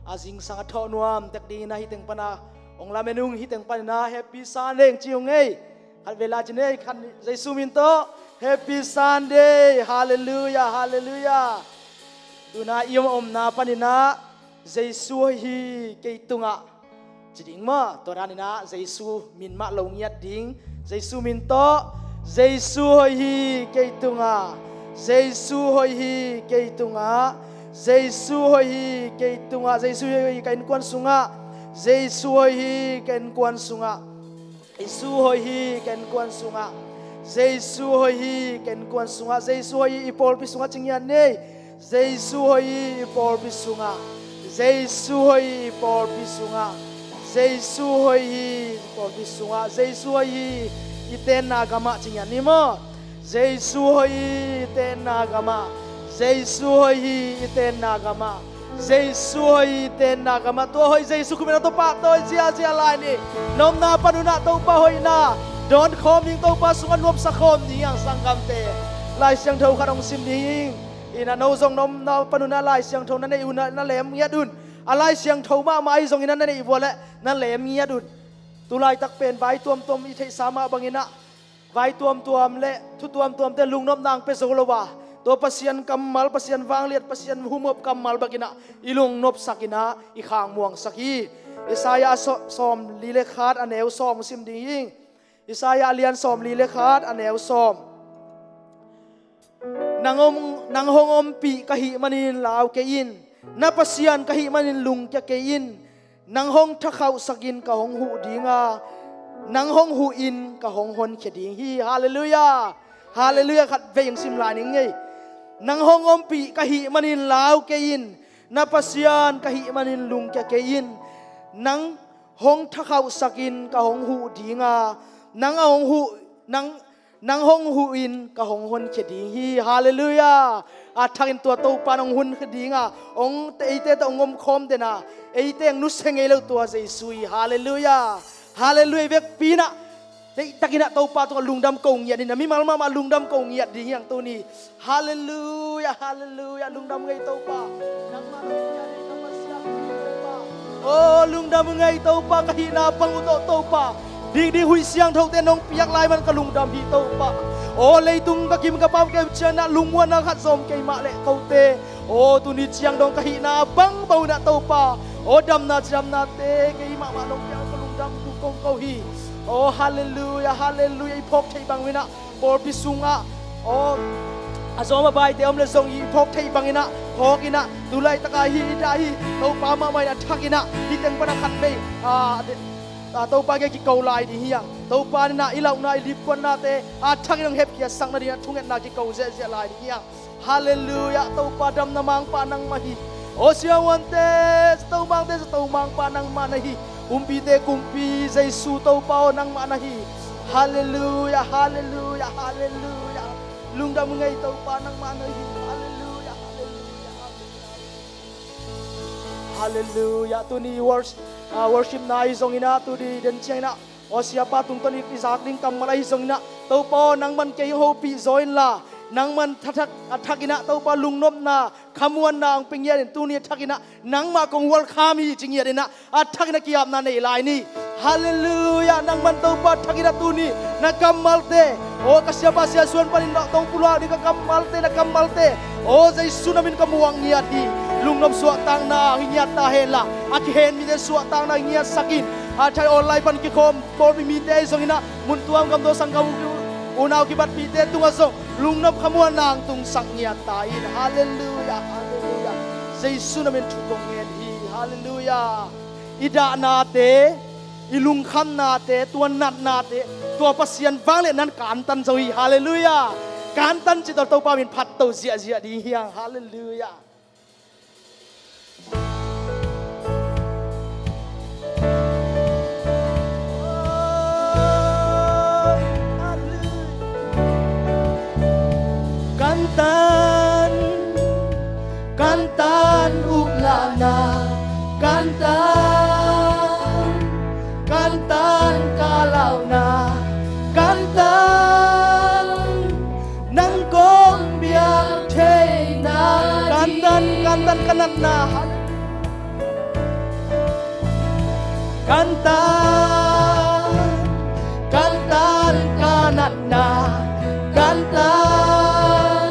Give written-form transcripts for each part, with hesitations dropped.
azing sang atho nuam takdi na hiteng pana ong lamenung hiteng pana happy Sunday chiung ei khat vela chine khan Jesu min to happy Sunday hallelujah hallelujah tuna iom om na panina Jesu hi keitunga chiding ma toranina Jesu min ma longiat ding Jesu min to Jesu hi keitunga Jesu hi keitunga Jesu hi keitunga Jesu hi kain kwan sunga Jesu hi kain kwan sunga Jesu hi kain kwan sunga Jesu hi kain kwan sunga Jesu hi ipol pi sunga chingyan nei Jesu hi ipol pi sunga Jesu hi ipol pi sunga Jesu hi ipol pi sunga Jesu hi iten nagama chingyan ni mo Jesu hi iten nagama Jesu hi iten nagama Jesu hi iten nagama to hoi Jesu kumina to pa to sia lai ni nom na panuna to pa hoi na don khom ning to pa sungan nuam sa khom ni ang sangam te lai siang thau kharong sim ding ina no zong nom na panuna lai siang thau na nei una na lem ya dun alai siang thau ma mai zong ina na nei wole na lem ya dun tu lai tak pen bai tuam i thei sama bangina vai tuam le thu tuam te lung nom nang pe zolowa to pasian kamal pasian wangliat pasian humop kamal bagina ilung nop sakina ikhang muang saki Isaya som lile khat aneu som sim ding Isaya alian som lile khat aneu som nanghongom pi kahi manin law kein na pasian kahi manin lung kya kein nanghong thakhau sakin ka hong hu dinga nanghong hu in ka hong hon kheding hi hallelujah hallelujah khat ve yang sim la ning ngei nang hongom pi kahi manin law kein na pasian kahi manin lung kya kein nang hong thakhau sakin ka hong hu dinga nang hong hu in ka hong hon kheding hi hallelujah athakin tua to panong hun khedinga ong teite to ngom khom dena eite ang nusengei lo tua Jesu hallelujah hallelujah vek pina Dei takina tau pa tu lungdam kong ya ni nami malma ma lungdam kong ya di yang tu ni hallelujah hallelujah lungdam ngai tau pa nang ma ya ni nama siang tau pa oh lungdam ngai tau pa kahina pang uto tau pa di hui siang thau te nong piak lai man ka lungdam hi tau pa oh leitung ka kim ka pam ke chana lungwa na khat som ke ma le kau te oh tu ni chiang dong kahina bang bau na tau pa oh dam na te ke ma long piak ka lungdam ku kong kau hi Oh hallelujah hallelujah ipok thei bangina por pisunga oh azoma bai te om le zong ipok thei bangina hokina tulai taka hi dai to pa ma mai athakina hiteng pana khat be to pa ge ki kau lai di hiang to pa na ilau na lip kon na te athakina hep kia sang na dia thunget na ki kau je lai di hiang hallelujah to pa dam na mang pa nang mahi oh siang wan te to mang pa nang manahi kumpi te kumpi Jesu tau pao nang manahi hallelujah hallelujah hallelujah lungdam ngai tau pa nang manahi hallelujah hallelujah hallelujah tu ni worship na izong ina tu di den chiang na o siapa tung toni pisak ding kam malai izong ina tau pao nang man ke ho pi join la nang man thakina tau pa lungnom na khamuan na ang pingya tu ni thakina nang ma kong wal khami chingya na thakina kiam na nei lai ni hallelujah nang man tau pa thakina tu ni na kamalte o kasya ba sia suan panin na tong pula ni ka kamalte o Jesu namin kamuang niya di lungnom suwa tang na ngiya ta hela at hen mi de suwa tang na ngiya sakin at online pan ki kom por mi de zongina muntuam kam do sang kamu unaw kibat pite tunga so lungnam khamuan nang tung sang niya tain hallelujah hallelujah Jesu namin tutong ngel hi hallelujah ida nate ilung kham nate tuan nat nate tua pasian wangle nan kantan zoi hallelujah kantan chi to pa min phat to zia di hiang hallelujah Kantan uglana kantan kalau na kantan nang kong biang thei na kantan kanan na kantan, kantan kanan na, kantan,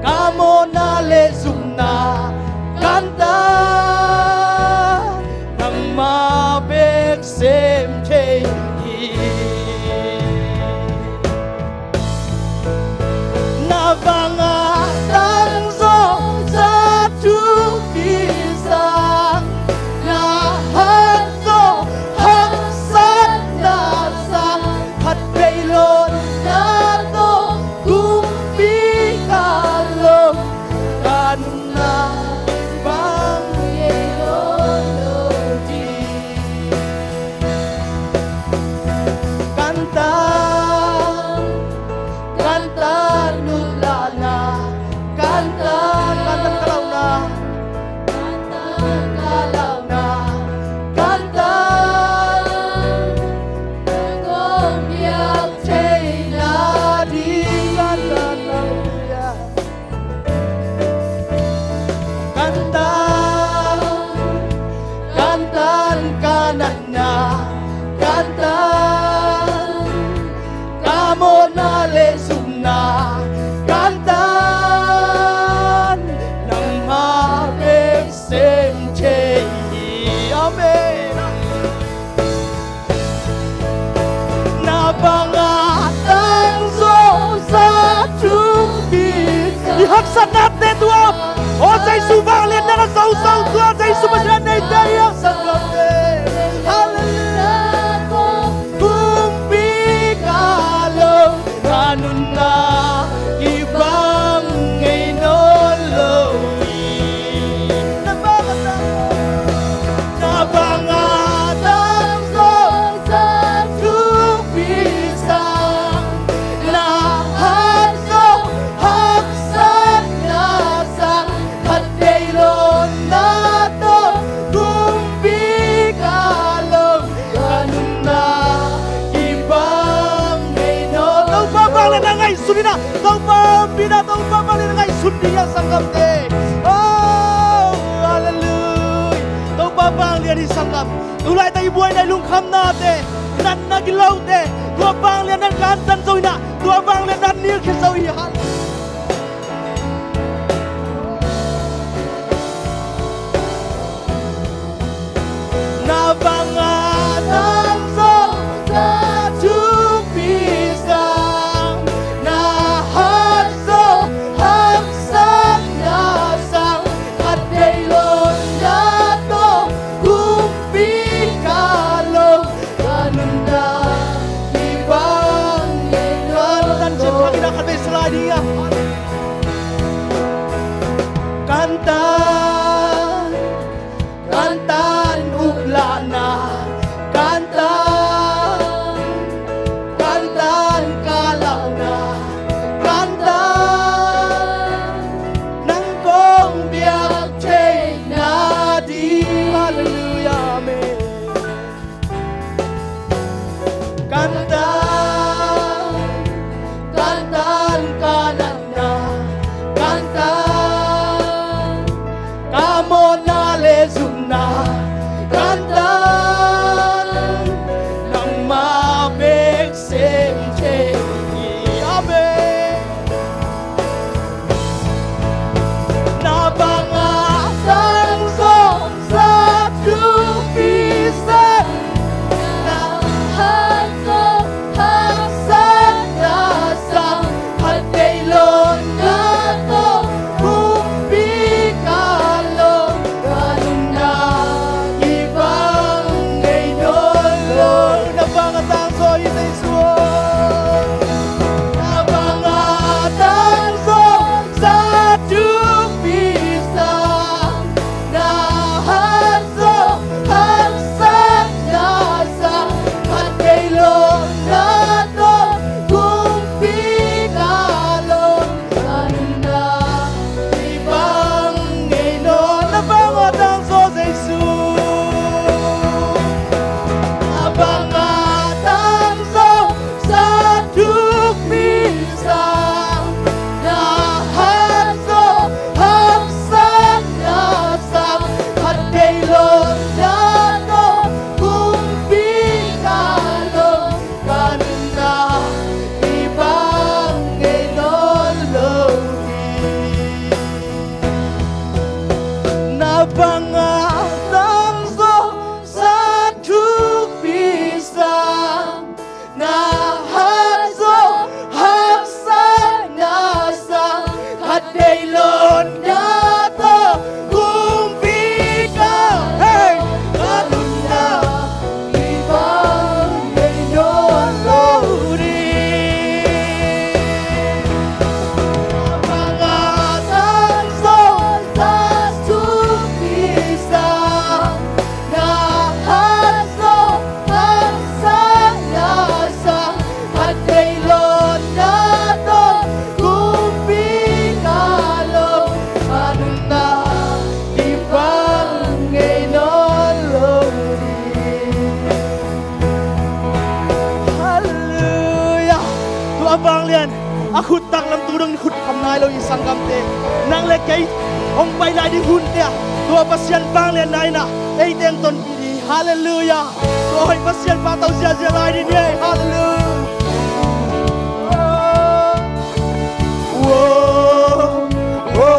kamo na lesum na, kantan, nang mabek sem kay nabangatang so sa tugisang lahat so haksat na sa hatbailon na to kumpikalong kanuna bang ilologi kanta kanta nula na kanta kanta kalaw na kanta kalaw na kanta kung yak chay na di kanta kalaw kanta kantan kanan na kanta kamo na lesum na kantan ng mabig semche amen nabangatang so sa tubig ihaksan natin tuwap o sa isubangin na nasausaw tuwa sa isubangin na idaya sa gabi hallelujah kumpikalong ganun na ibang inolowi nabangatang so sa tupisang lahat so haksat na sa hatbailon na to kumpikalong ganun na ibang inolowi tau babang na ngay sunina tau pambina tau babang na ngay sundiya sa kamde oh hallelujah tau babang liyan isangam tulay tayo buhay na ilungkam natin nan nagilaw te tua bang liyan nan kantan sa ina tua bang liyan nan nil ke sa iyan nabangatang so sa tupisang lahat so haksat na sang hatbailon na to kumpikalong ganun na ibang inolong ganun na kami sa niya kantan kantan ugla na kantan kantan kalaw na kantan nang kong biyak chay na di hallelujah amen kantan kantan kanan na kantan pangatan so sa tupisang nahaso haksan nasa kadaylon nato kumpi ka hey kaduna ibang gaynon lurin pangatan so sa tupisang nahaso haksan nasa kadaylon nato kumpi kalong kaduna ibang gaynon lurin Hallelujah ตัวบางเรียนอาขุดตังลำตูดังขุดคำนายเราอีสังกำเตนางเล็กไก่องไปลายดิหุ่นเตียตัวปัสยันบางเรียนนายนะไอเตียงตนปีดีฮาเลลูยาตัวให้ปัสยันปาเตาเสียเสียลายดิเนี่ยฮาเลลูยาโอ้โอ้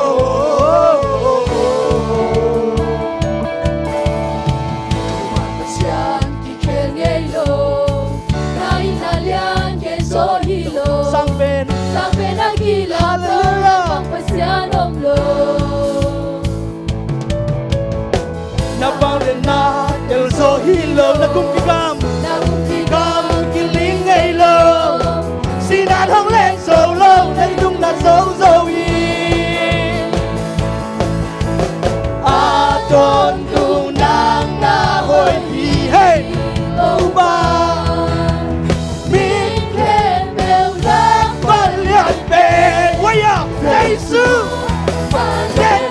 sang bên Hallelujah na bao lên na el so hilo na kumikam kiling ngay lo si na thong lên solo nay dung na dấu yi a ton tu nang na hoi hi hey tu ba Giêsu,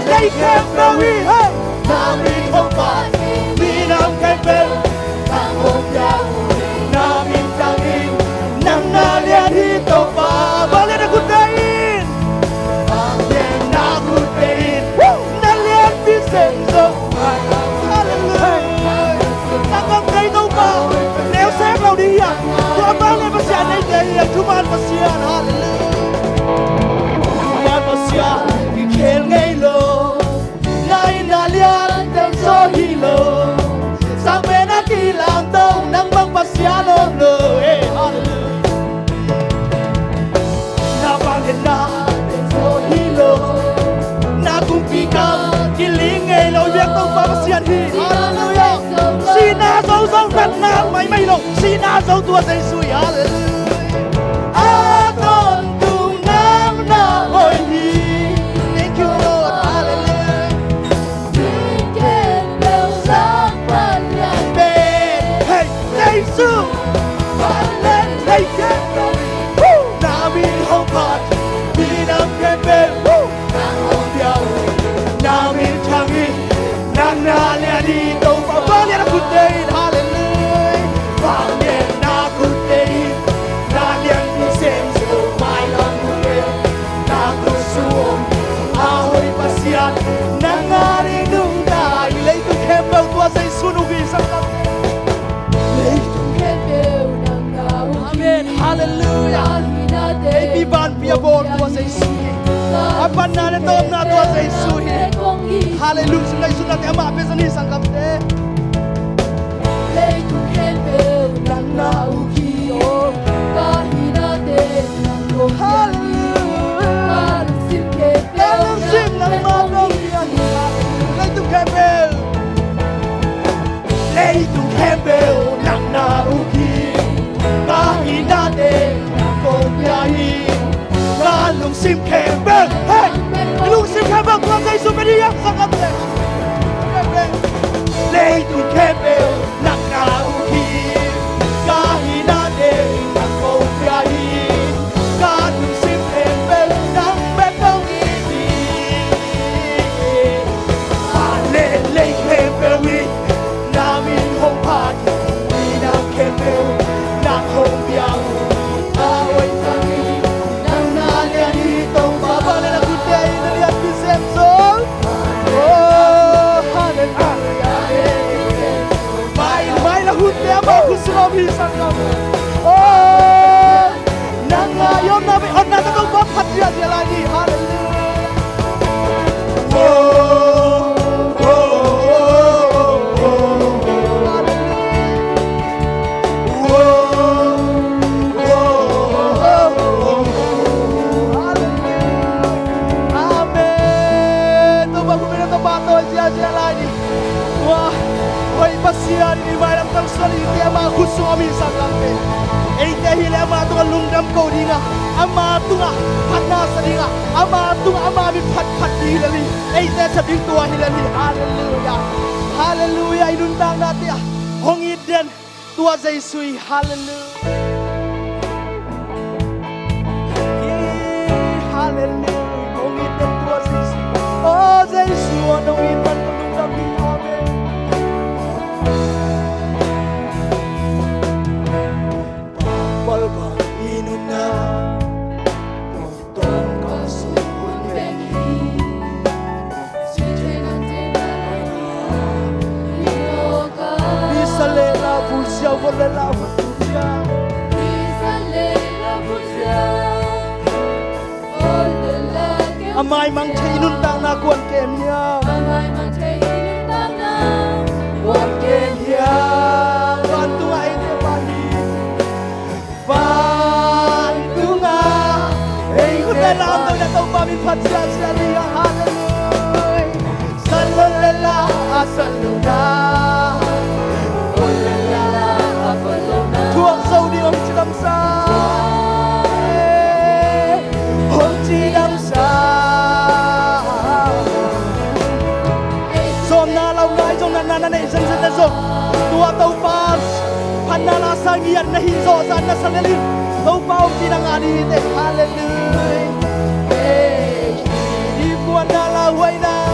they can't bury her. Nam mi không phải, mi nam cái bên, nam hồn đau, nam im trang in, nam na liên hi tàu ba, ba liên na cút in, nam liên na cút in, na liên đi xem dâu, Hallelujah, na con cây tàu ba, nếu xếpเราđi à, tôi ba liên bác sĩ này đây, chúng bạn bác sĩ Hallelujah. Ki khel ngay lo nai na lian ten so hi lo sang bên a ki lang tông nang bang pasya lo lo hallelujah na bang na ten so hi lo na kum pi ka ki ling ngay lo yak tông pa pasya hi hallelujah si na dấu dấu nát na mày mày lo si na dấu tua dây suy hallelujah a ton tu nam na hoi hi Giêsu, lên lấy chết rồi, na mi không phạt, mi nam khen bên, nàng hồn điệu, na mi trang đi, nàng na lẽ đi đâu mà vang lên cút đây, hallelujah, vang lên na cút đây, na liền đi xem rồi mai lòng người, na cút xuống, ahoy pasiat, nàng ngari nung dai, lấy tu khem bao tua Giêsu nu vi sang tâm. Hallelujah. Baby ban pia bon tua Giêsu. Apan na le tom na tua Giêsu. Hallelujah. Sungai sunat ama pesani sangkam te. Lei tu kembel nang na uki o kahina te nang ko. Hallelujah. Sim ke sim nang ma no ya. Lei tu kembel. Lei tu kembel nang na uki. Kahina te kong yahi Ngalong sim kembel Hey! Ngalong sim kembel Tuan Giêsu beriak sangat Lei tu kembel Nak nauki Kahina te kong yahi Ngalong sim kembel Nang bekong ini Ale lei kembel wi Namin hong pat Minang kembel Hong biang, away kami, nang nalian itong baba na nakutay na liat bisem sol. Oh, hallelujah. May lahutay ama kusrom hisang kami. Oh, nang ngayon namin, natatong bapat siya lagi. Hallelujah. Oh, oh. dia lai ni wa wai pasia ni mai lam tang sali te ama khusu ami sangam te ei te hi le ama tu lungdam ko dinga ama tu nga panna sadinga ama tu ama mi phat phat di lali ei te sading tua hi lali hallelujah hallelujah inun tang na te hong iden tua Giêsu hallelujah hallelujah hong iden tua Giêsu oh Giêsu nong iden lungdam ni amen palpa inuna tong kasun bengi bisalela pulsia volela pulsia bisalela pulsia volela amai mang thei nun tang na kuan kemia amai mang thei nun tang na kuan kemia bantu ai te bani bantu nga ei kulela tong na tong pami phatsia sia hallelujah sallallahu sallallahu thuốc sâu đi ông chỉ đâm xa ông chỉ đâm xa xôm na lâu nay trong na này dân dân dân tua tàu pa pan na la sang hiền na hin zo san na san lên tàu pa ông chỉ đang đi để hallelujah đi qua na la quay na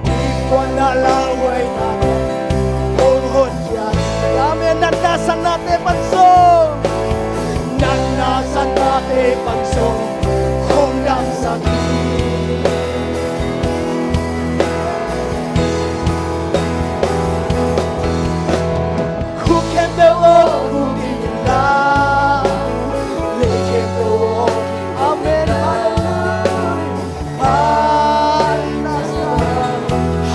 đi qua na la quay na Nana sanate panso Nana sanate panso Không đam saki Khu kem teo o khu kim la Lê kem teo o Amen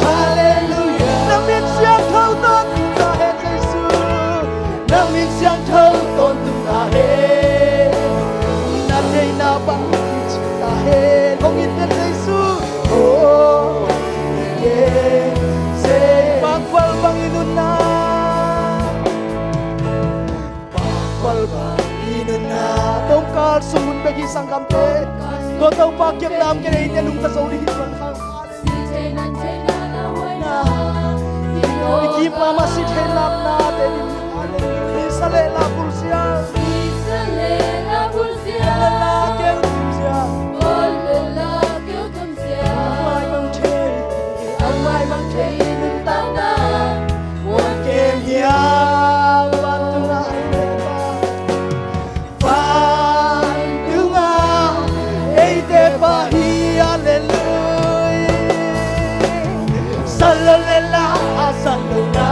Hallelujah Namin siya thâu tốt Namin siyang thâu tôn tung tahe Nanay na bang tahe Kung itin Giêsu Oh yeah Say Pagpal bang inuna Pagpal bang inuna Tongkal sumun bagi sang kampe Totoo pakyang nam kaya itinung tasaw di hitman kang Ikim mama si tenap natin Salela pulsia Salela pulsia Lela keu kumsia Oh lela keu kumsia Amai mang thei nun tang na Wan kem hiang Bantu nga ileba Bantu nga Eite pahi hallelujah Salela asaluna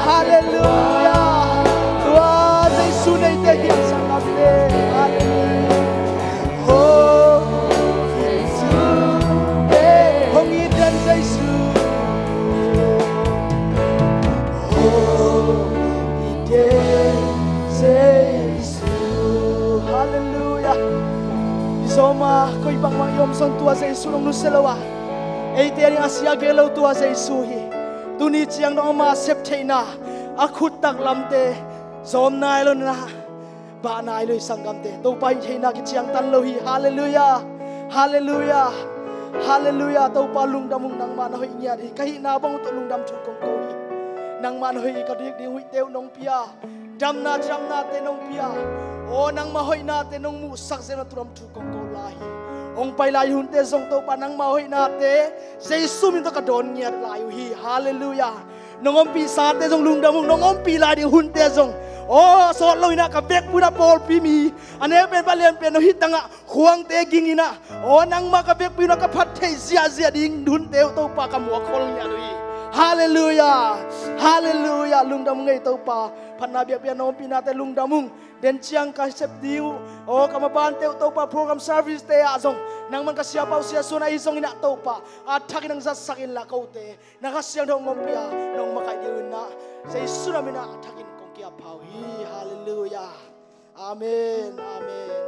Hallelujah. Tua Giêsu này thể hiện sang ngập đề. Hallelujah. Oh Giêsu, hong iden Giêsu. Oh iden Giêsu. Hallelujah. Isoma ko ibang mangyom son tua Giêsu nung nuselawa. Ei teri asia gelo tua Giêsu hi. Tuni chiang no ma sep theina akhut tak lamte zom nai lo na ba nai lo sangam te to pai theina ki chiang tan lo hi hallelujah hallelujah hallelujah to pa lung damung nang man hoi nya hi kai na bang to lung dam thu kong ko hi nang man hoi ka dik ding hui teu nong pia dam na te nong pia o nang ma hoi na te nong mu sak se na turam thu kong ko la hi องไปลายหุ่นเตะทรงตัวปานังมาหินาเตเจสุมินตกระโดนเงียลายหีฮาเลลูยาน้องอมปีศาจเตะทรงลุงดำมุงน้องอมปีลายดิหุ่นเตะทรงโอ้สอดลอยนะกับเบกบุญาปอลปีมีอันนี้เป็นบาเลียนเป็นหิตังะควงเตะกิงนะโอ้นังมากับเบกบุญากับพัดเทเสียดิ่งหุ่นเตะตัวปากกับหัวคนเนี่ยดูฮาเลลูยาฮาเลลูยาลุงดำไงตัวปาพันนาเบียเปียน้องปีนาเตลุงดำมุงเดินเชียงกับเซปดิวโอ้กรรมบาลเตตัวปาโปรแกรมเซอร์วิสเตะอาซงนังมันกับเสียเปาเสียส่วนไอ้ซงอินะตัวปาอาทักนังจัดสักินละเขาเตนักเสียงน้องงมเปียน้องมาใครยืนนะเจสุนามินะทักินกงเกียเผาฮีฮาเลลูยาอาเมนอาเมน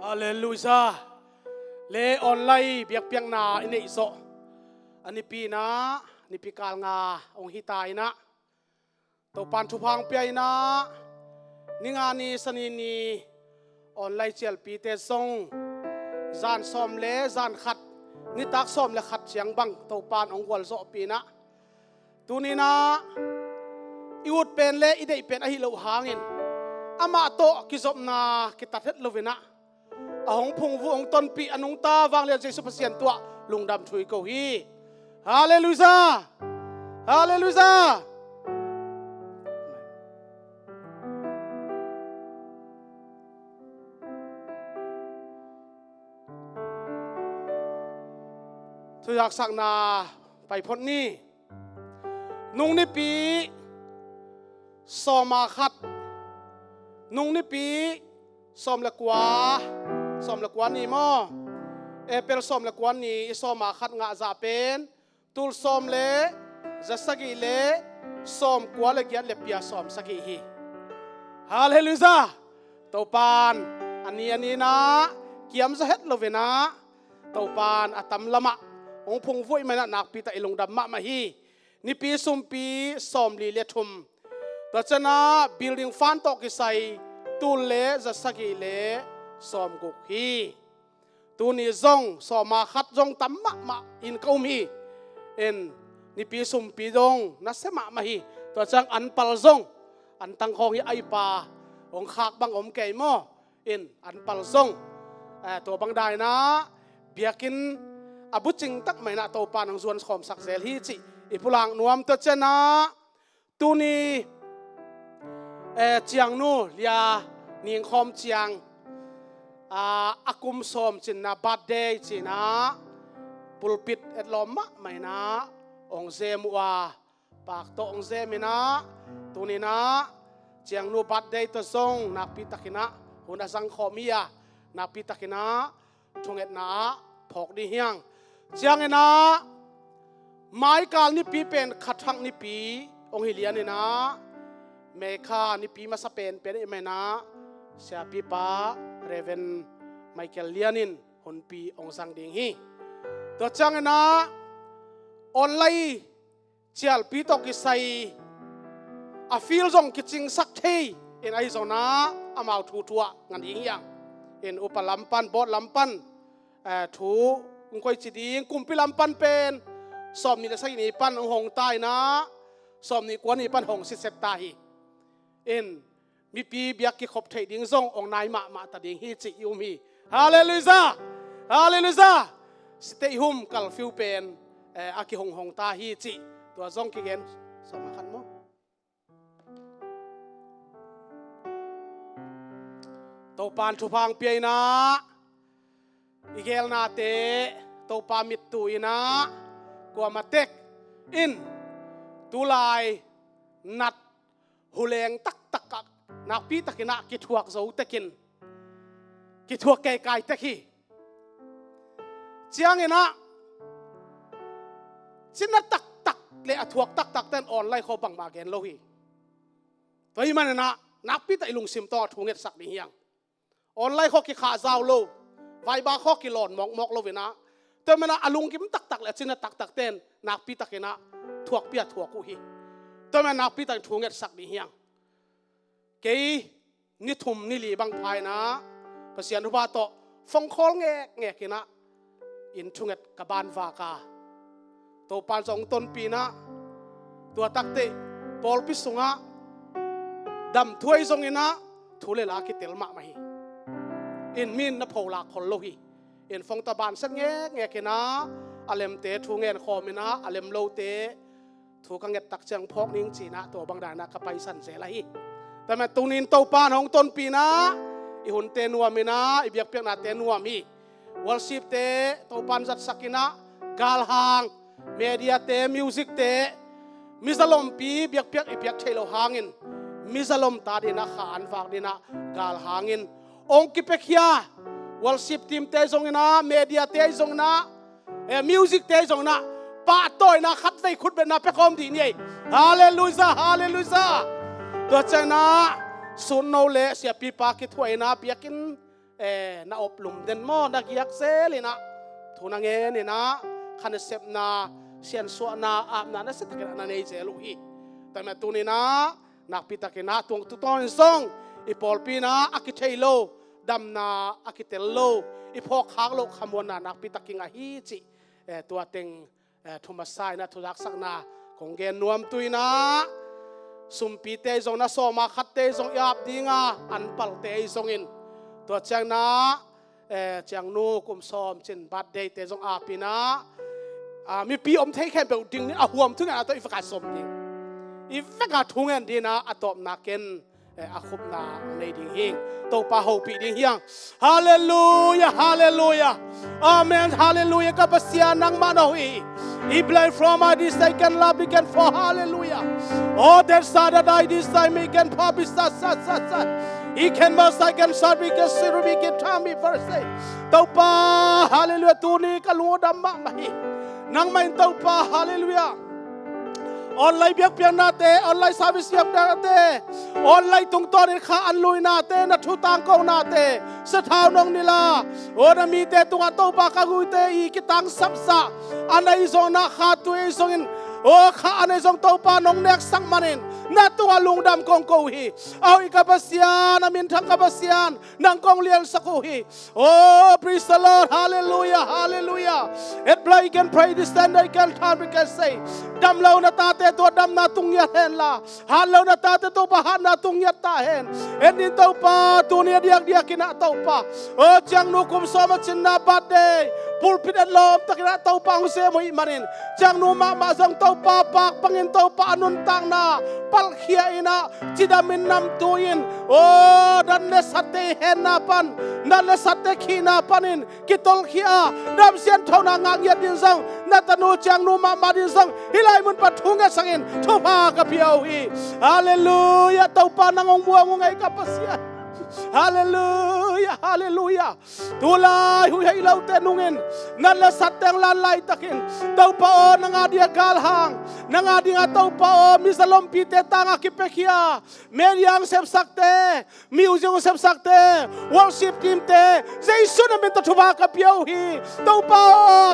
ฮาเลลูยาเลออนไลน์เบียกเปียงนาอินเอโซอันนี้ปีนะนี่ปีกาลงาองฮิตายนะตัวปันทุพังเปียนะนิงานีสนีนีออนไลน์เจลปีเตซงจานซอมเลจานขัดนิตักซอมเลขัดเสียงบังตัวปันองวลโซปีนะตัวนี้นะอีวุดเป็นเลอีเดเป็นอหิโลหางินอามาโตกิจบนากิตัดเฮ็ดโลวินะอหงพงฟูองตนปีอนุงตาวางเรียนใจสุภเสียนตัวลุงดำถุยเกาฮีฮาเลลูยาฮาเลลูยาทุกอยากสักนาไปพ้นนี้นุ่งนิปีสอมาขัดนุ่งนิปีสอมละกว่าสอมละกว่านี่มั้งเปลสอมละกว่านี่สอมาขัดงาจะเป็นตุลสอมเล่จะสกิเล่สอมกว่าเล็กยันเล็บยาสอมสกิฮีฮาเลลูยาตัวปานอันนี้นะเกี่ยมจะเฮ็ดโลเวนะตัวปานอัตมละมะองพงฟุ้ยมันนักปีตะอิลงดำมะมาฮีนี่ปีสุมปีสอมลีเลทุมแต่ชนะบิลดิ้งฟันตอกกิไซตูเลจะสกิเลสอมกุกฮีตูนี่จงสอมาขัดจงตั้มมะอินเขามีเอ็นนี่ปีสุมปีจงนัสมะมาฮีตัวจังอันปัลจงอันตั้งของไอปาองขากบังอมเกยโมเอ็นอันปัลจงตัวบังได้นะเบียกินอบุจิงตักไม่น่าตัวปานังส่วนขอมสักเซลฮีจิอีพลังนวมตัวเจนะตูนี่เจียงนู่เลียนิงคอมเจียงอากุมสมจินนาบัดเดย์จินะปุลปิดเอ็ดลอมมะไม่นะองเซมัวปากโตองเซมินะตูนี่นะเจียงนู่บัดเดย์ตัวทรงนักพิตักินะหุ่นสังคอมียนักพิตักินะทงเอ็ดนะพอกดีเฮียงเจียงเอ็นะไม้กาลนี่ปีเป็นขัดทังนี่ปีองฮิเลียนี่นะเมฆานี่ปีมาสเปนเป็นไอเมนะเสียปีป้าเรเวนไมเคิลเลียนินหุ่นปีองสังดิงฮีตัวจังนะออนไลน์เจียลปีตอกิไซอาฟิลจงกิจิงสักเทยเอ็นไอโซนะอามาทูทัวงันยิงยังเอ็นอุปลัมปันบอดลัมปันทูงคอยจีดีงกุมพิลัมปันเป็นสอบนี่ละสักนี่ปันองหงใต้นะสอบนี่กว่านี่ปันหงสิเซตตาฮีเอ็น มีปีเบียกกิขบไทยดิ้งซงองนายมาตัดดิ้งฮีจิยูมีฮาเลลูยาฮาเลลูยาสเตย์หุมกัลฟิวเป็นอากิหงตาฮีจิตัวซงกิเกนสมาคันมั้งตัวปานทุพังเปียนะอีเกลนาเตตัวปามิตตุยนะกว่ามาเต็กอินตุลายนัดหูแรงตักนักปีตะกินะกิทวกโซตะกินกิทวกไก่ตะกี้เจียงเงินะจินนัดตักเลยทวกตักเต้นออนไลน์เขาบังมาเกนโลหีตัวนี้มันนะนักปีตะลุงซิมต่อทวงเงินสักนี่ยังออนไลน์เขากิขาเจ้าโลไวบาเขากิหลอนมอกโลวินะแต่มันนะอลุงกิมตักเลยจินนัดตักเต้นนักปีตะกินะทวกเปียทวกกูฮีแต่มันนักปีตะทวงเงินสักนี่ยังเกยนิทุมนิลีบางภายนะภาษานุบาโตฟงคอลแงกินะอินชุงเอ็ดกับบานวากาตัวปานสองต้นปีนะตัวตักเตปอลพิสุงะดำถ้วยทรงอินะทุเลลาคิเตลมาไม่อินมินนภลาคนโลหีอินฟงตะบานสักแงกินะอเลมเตทุเงินคอมินะอเลมโลเตทุกังเอ็ดตักเชียงพอกนิ่งจีนะตัวบางดานะกับไปสันเสลาฮีแต่แม่ตุนินเต้าปานของต้นปีนะอีหุ่นเตนัวมีนะอีเบียกเปียกนาเตนัวมีวอลชิปเตเต้าปานจัดสักกินะกาลหางเมียเตมิวสิกเตมิสลมปีเบียกเปียกอีเบียกเชลหางินมิสลมตาดินะขานฝากดินะกาลหางินองกิเปขียวอลชิปทีมเตจงนะเมียเตจงนะมิวสิกเตจงนะป้าต้อยนะคัดไว้ขุดเป็นนะเปคอมดีนี่ฮาเลลูยาฮาเลลูยาตัวเจ้านะสุนโนเลเสียปีปากิถวยนะเปียกินนาอบลุมเดนมอนักยักเซเลยนะทุนังเงินนะขันเสพนาเสียนสวนาอาบนานะเสตกันนาเนเจลุฮีแต่แม่ตัวนี้นะนักพิตากินะตัวตุตอนซองอีพอลปีนะอากิเชโลดำนาอากิเตลโลอีพอคางโลขมวนานักพิตากิงาฮีจิตัวเต็งทุมาไซนะทุรักสักนาของเกนนวมตุยนะสุมปีเตจงนะโซมาขัดเตจงยาบดีงาอันปัลเตจงอินตัวเจ้านะเจ้านูกุมซอมเช่นบัดเดย์เตจงอาปีนะมีปีอมเทแค่เปล่าดิ่งนี่อาห่วมทุกอย่างตัวอีฟกาสมดิ่งอีฟกาทุ่งเงินดีนะอาตบนักเกนอาคุบนาในดิ่งหิงตัวปะหูปีดิ่งหิงฮาเลลูยาฮาเลลูยาอาเมนฮาเลลูยากับเสียนังมาโนฮีHe blind from our this I can love again for hallelujah. Oh, that side that I this time he can publish that. He can must I can start we can see we can time me first say. Tau pa hallelujah tu ni kalu damma mai. Nang main tau pa hallelujah. Online biak pian nate, online service biak nate, online tung tori kha anlui nate, na thutang kau nate, sethau nong nila, ora mi te tung atau pa kagui te I kitang sapsa, anai zong na kha tu I zongin, o kha anai zong tau pa nong nek sang manin, na tung alung dam kong kau hi, au ikapasian, amin thang kapasian, nang kong lian sakuhi, oh praise the Lord, hallelujah, hallelujah, et play can pray this stand I can turn we can say, dam lau na tateตัวดำนาตุงยัดเห็นละฮันเลวนาตาเตตัวปะฮันนาตุงยัดตาเห็นเอ็นนี่ตัวปะตัวเนี้ยเดียกกินะตัวปะจังนุกุมสมาชินนาบัดเดย์พูดพิดลมตะกินะตัวปะหุเสมอิมานินจังนุมาจังตัวปะปากปังอินตัวปะอนุนตังนาปัลเขียอินะจิดามินนำตัวอินดันเลสัตเตเห็นนาปันดันเลสัตเตขีนาปันินกิตอลเขียดำเสียนเท่านางางยัดดินซังนาตานูจังนุมาดินซังฮิไลมุนปัดทุงเงสังอินทุพากะเพียวฮีฮาเลลูยาเต้าปานางองบัวงไงกับเสียฮาเลลูยาฮาเลลูยาตุลายหุยให้เราเตนุงินนั่นละสัตแตงลานไลตะกินเต้าปานางอาเดียกาลหางนางอาดีงาเต้าปามิสลมปีเตตางากิเปขียเมียงเซบสักเตมิวจิงเซบสักเตวอลชิปทีมเตเจสุนเป็นตุพากะเพียวฮีเต้าปา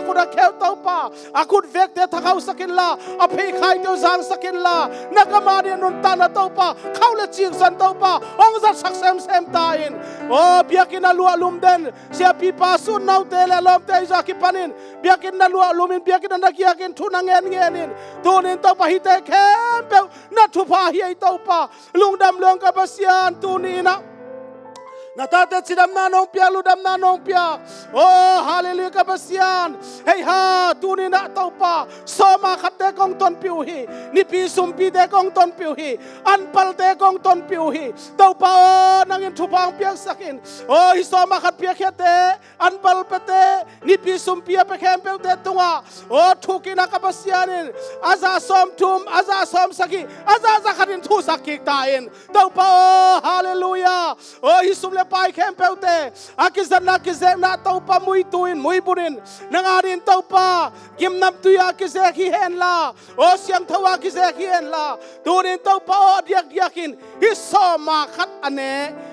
กุดาเคลเต้าปาอากุดเวกเตทะเขาสักินลาอภัยใครเจ้าจางสักินลานักมาเดียนุนตานาเต้าปาเขาละจิงสันเต้าปาองค์สักเซม ta in o biakin na lua lum den sia pi pasun nau te le lom te za ki panin biakin na lua lumin biakin na kiakin thuna ngen tunin to pa hite khem pe na thu pa hi to pa lungdam long ka pasian tunina natate sidam na nong pia ludam na nong pia oh hallelujah kapasian hey ha tunin na to pa soma khate kong ton piu hi ni pi sum pi te kong ton piu hi an pal te kong ton piu hi to pa nangin thupang piak sakin oh hi soma khat pia khate an pal pete ni pi sum pia pe khem pe te tunga oh thukina kapasianin aza som tum aza som saki aza za khatin thu sakik ta in to pa oh hallelujah oh hi sum pai khem peute akizan na kizek na to pa mui tuin mui bunin nangarin to pa gimnam tuya kizek hi hen la o siang thawa kizek hi hen la tunin to pa o diak diakin hi soma khat ane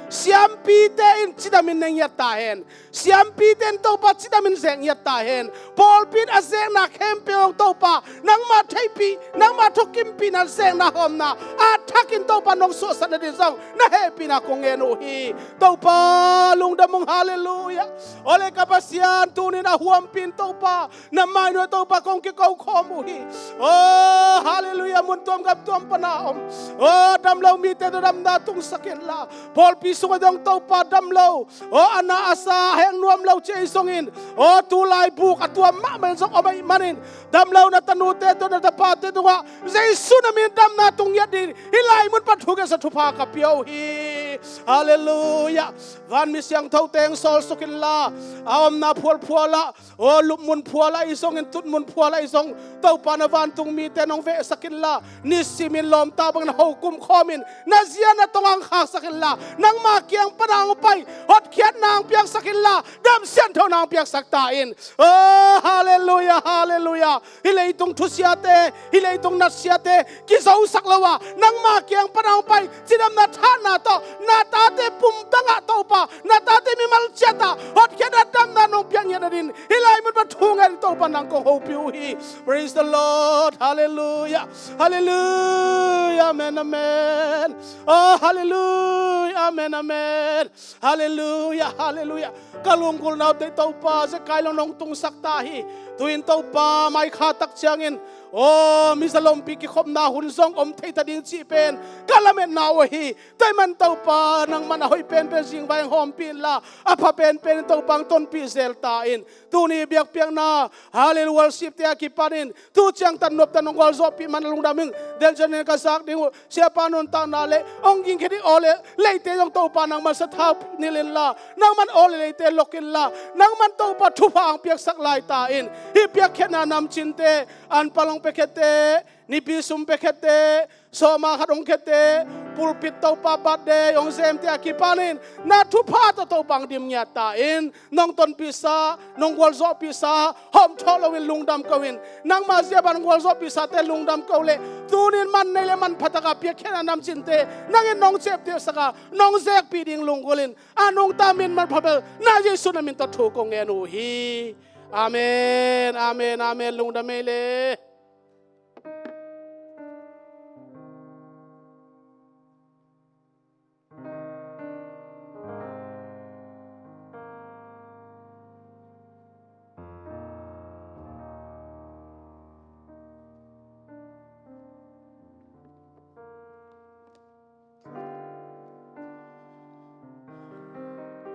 siam pi te in chidamin neng yat ta hen siam pi ten to pa chidamin zeng yat ta hen pol pin azeng na khem peong to pa nang ma thai pi nang ma thokim pi na zeng na hom na a thakin to pa nong so san de zong na he pi na kongen o hi to pa lungdamong hallelujah ole kapasian tunin a huam pin to pa na mai no to pa kong ki kau khom o hi oh hallelujah mun tom gap tom pa na om oh dam lo mi te dam na tung sakin la pol pi sunga dong to pa dam lo oh ana asa heng nuam lo che songin oh tu lai bu ka tua ma men sok omai manin dam lo na tanu te to na pa te tunga jesu na min dam na tung yat din hilai mun pa thuge sa thupa ka pio hi hallelujah van mi siang thau teng sol sukin la awam na phual phuala o lup mun phuala isong in tut mun phuala isong tau pa na van tung mi te nong ve sakin la ni simin lom ta bang na hukum khomin na zia na tongang kha sakin la nang ma kiang panang pai hot khiat nang piang sakin la dam sian thau nang piang sakta in oh hallelujah hallelujah hilei tung thusiate hilei tung nasiate ki zau saklawa nang ma kiang panang pai chidam na tha na to na ta te pum tanga to pa na ta te mi mal chata hot khiat dam na nong piang ya din hilai mun pa thungan to pa nang ko ho piu hi praise the lord hallelujah hallelujah amen amen oh hallelujah amen amen hallelujah hallelujah kalung kul nau te to pa se kai long nong tung sak ta hi tuin to pa mai kha tak changin oh mi salom pi ki khom na hun zong om thei ta ding chi pen kalamen na wa hi tai man to pa nang man hoi pen pen sing vai hom pin la apa pen pen to pang ton pi zel ta in tu ni biak piang na hallelujah worship te ki panin tu chang tan nop tan ngol zo pi man lung da ming del jan ka sak ding sia pa non ta na le ong ging khedi ole le te jong to pa nang man sa thap ni len la nang man ole le te lokin la nang man to pa thu phang piak sak lai ta in hi piak khena nam chin te an palong pekete ni pisum pekete soma khadong kete pulpit to pa bade yong sem te akipanin na thu pha to bang dim nya ta in nong ton pisa nong wal zo pisa hom tholo win lungdam kawin nang ma zia ban wal zo pisa te lungdam kawle tunin man nei le man phataka pia khena nam chinte nang in nong chep te saka nong zek pi ding lungolin anong tamin man phabel na jesu na min to thu ko ngenu hi amen amen amen lungdam mele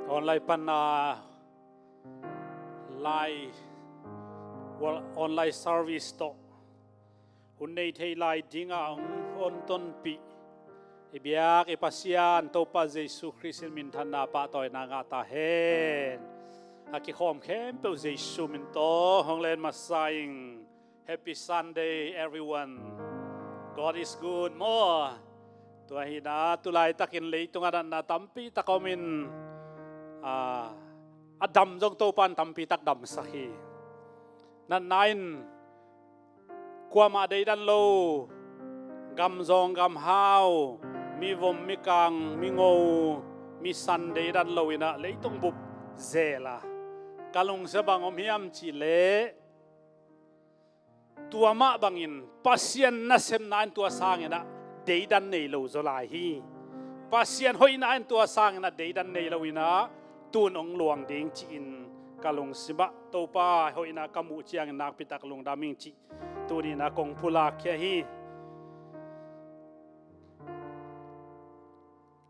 online pan live online service to hun nei thei lai dinga on ton pi ibiak ipasian to pa jesu christ min thana pa toy na nga ta hen aki khom khem pe jesu min to honglen ma saing happy sunday everyone god is good more to hi na tu lai takin leitung adan na tampi takomin adam jong to pan tampi tak dam sahi nan nain kwa ma dei dan lo gam zong gam hao mi vom mi kang mi ngo mi san dei dan lo ina leitung bup zela kalung sa bang om hiam chi le tua ma bangin pasien na sem nan tua sang ina dei dan nei lo zo lai hi pasian hoi na en tua sang na dei dan nei lawina tun ong luang ding chi in kalung siba to pa hoi na kamu chiang nak pitak lung daming chi tu ni na kong pula kya hi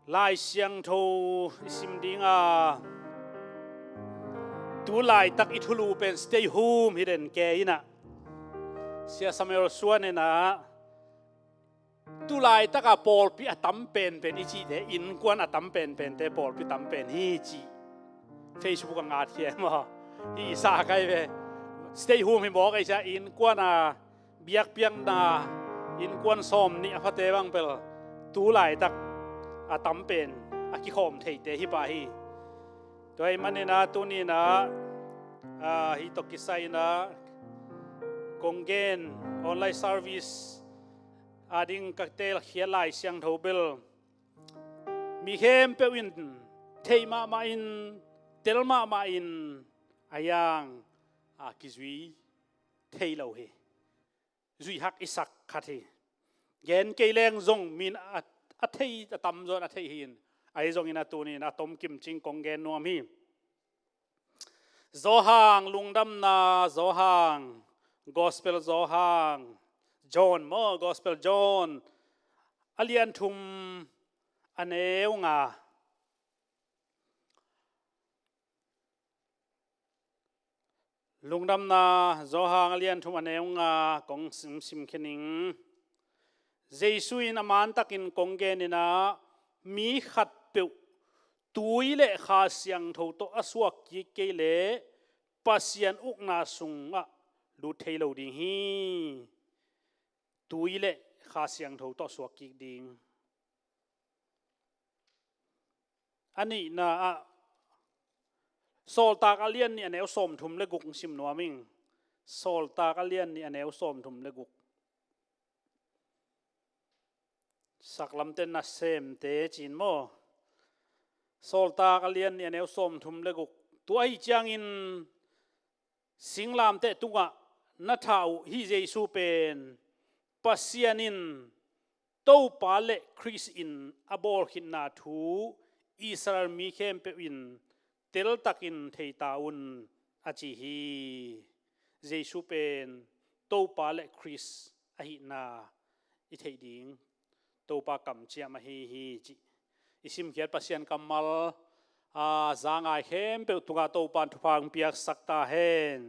lai siang tho sim dinga tu lai tak ithulu pen stay home hidden ke ina sia samuel suan na tu lai taka pol pi atam pen ichi de in kwan atam pen te pol pi tam pen hi chi Facebook ang ngat hiya mo hi sa kai ve stay home hi mo kai cha in kwan a biak piang na in kwan som ni apate bang pel tu lai tak atam pen aki khom thei te hi pa hi toy manina tu ni na hi to kisai na kongen online service ading cocktail khialai siang thobel mi hem pe win theima ma in telma ma in ayang kizui theilo he zui hak isak khathi gen keileng zong min a thei tam zon a thei hin ai zong ina tu ni na tom kim ching kongen nuam hi zohang lungdam na zohang gospel zohang John mo gospel John alian thum aneu nga lungdam na zohang alian thum aneu nga kong sim khening jesuin aman takin kongen ina mi khat pe tuile kha siang tho to aswak ki kele pasian ukna sunga lu thailo ding hi tuile kha siang tho to swak ki ding ani na sol tak alian ni aneu som thum le guk sim nuaming sol tak alian ni aneu som thum le guk saklam ten na sem te chin mo sol tak alian ni aneu som thum le guk tu ai chang in singlam te tunga na thau hi jesu pen pasianin to pale Chris in abol hinna thu Israel mi khem pe in tel takin theitaun achi hi jesu pen to pale Chris ahi na I thei ding to pa kam chia ma hi chi isim khiat pasian kamal zangai khem pe tunga to pan thupang piak sakta hen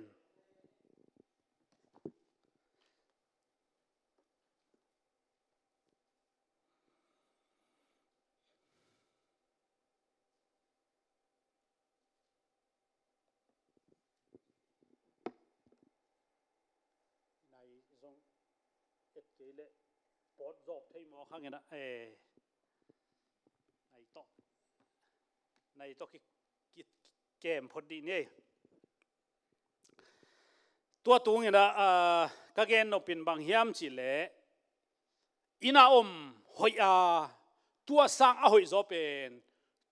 zong et kele pot job thei mo khang ena nei to ki kem phot di ne tua tung ena ka gen no pin bang hiam chi le ina hoi tua sang a hoi zo pen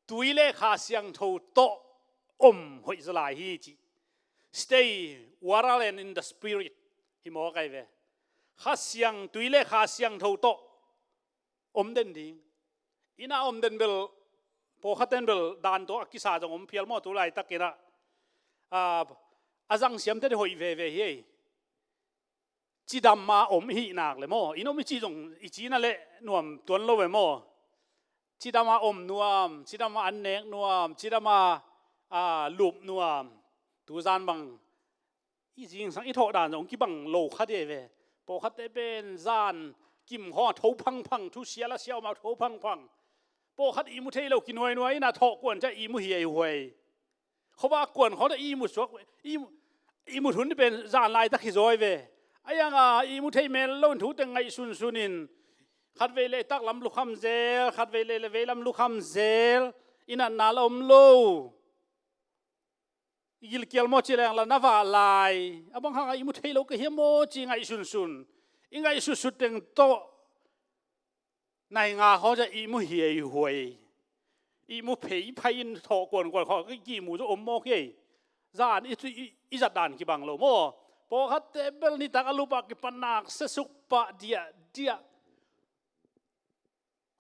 tuile kha siang tho to hoi zalai hi chi stay waralen in the spirit hi mo kai ve kha siang tuile kha siang tho to den ding ina den bel po khaten bel dan to akisa jong phial mo tu lai takira azang siam te hoi ve hi chi dam ma hi nak le mo inomi chi jong I chi na le nuam tuan lo ve mo chi dam ma nuam chi dam ma an nek nuam chi dam ma lup nuam tu zan bang I jing sang I tho dan jong ki bang lo kha de ve po khat te ben zan kim ho tho phang thu sia la siao ma tho phang po khat I mu thei lo ki noi na tho kwan cha I mu hi ai huai kho ba kwan kho da I mu sok I mu thun ben zan lai ta khi zoi ve ayanga I mu thei mel lo thu te ngai sunin khat ve le tak lam lu kham zel khat ve le ve lam lu kham zel ina na lom lo gil kial mo chilang la nawa lai abang hanga I mu thei lo ke hi mo chi ngai sun ingai su teng to nai nga ho ja I mu hi ai huai I mu phei phain tho kwan kho ki mu zo mo ke zan I zat dan ki bang lo mo po khat te bel ni tak alupa ki panak se suk pa dia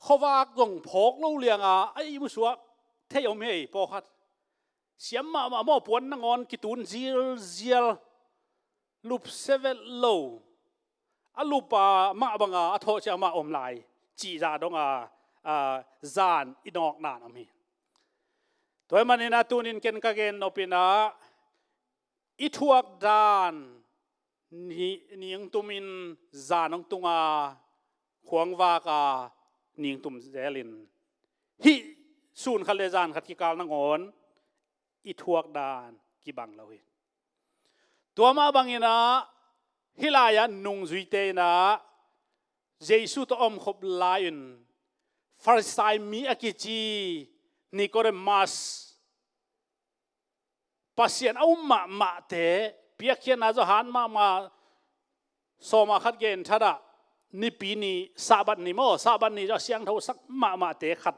เขาว่าตรงพกเราเลียงไอ้มุสวะเที่ยวไม่พอคัดเสียมาหม้อปวนนังอนกิตุนเจียลลูปเซเวลโลลูปมาบังทอจะมาอมลายจีจาดงจานอินอกนานมีตัวมันนี่นะตุนินเกนกะเกนอปินะอิทวกดานนี่ยังตุมินจานงตุงขวางวากานิ่งตุมเจลินฮิสูนขัดเลจานขัดกิกาลนังอนอิทวกดานกิบังเราเองตัวมาบังอินะฮิลายันนุงจุยเตนะเยซูตอมขบลายุนฟาริสายมีอากิจีนิโคเดมัสปัสยันเอามาเตะเปียกเขียนนาจหันมาสมาขัดเกณฑ์ทัดะนี่ปีนี้ซาบันนี่มั้งซาบันนี่จะเสียงเท่าสักมาเตะขัด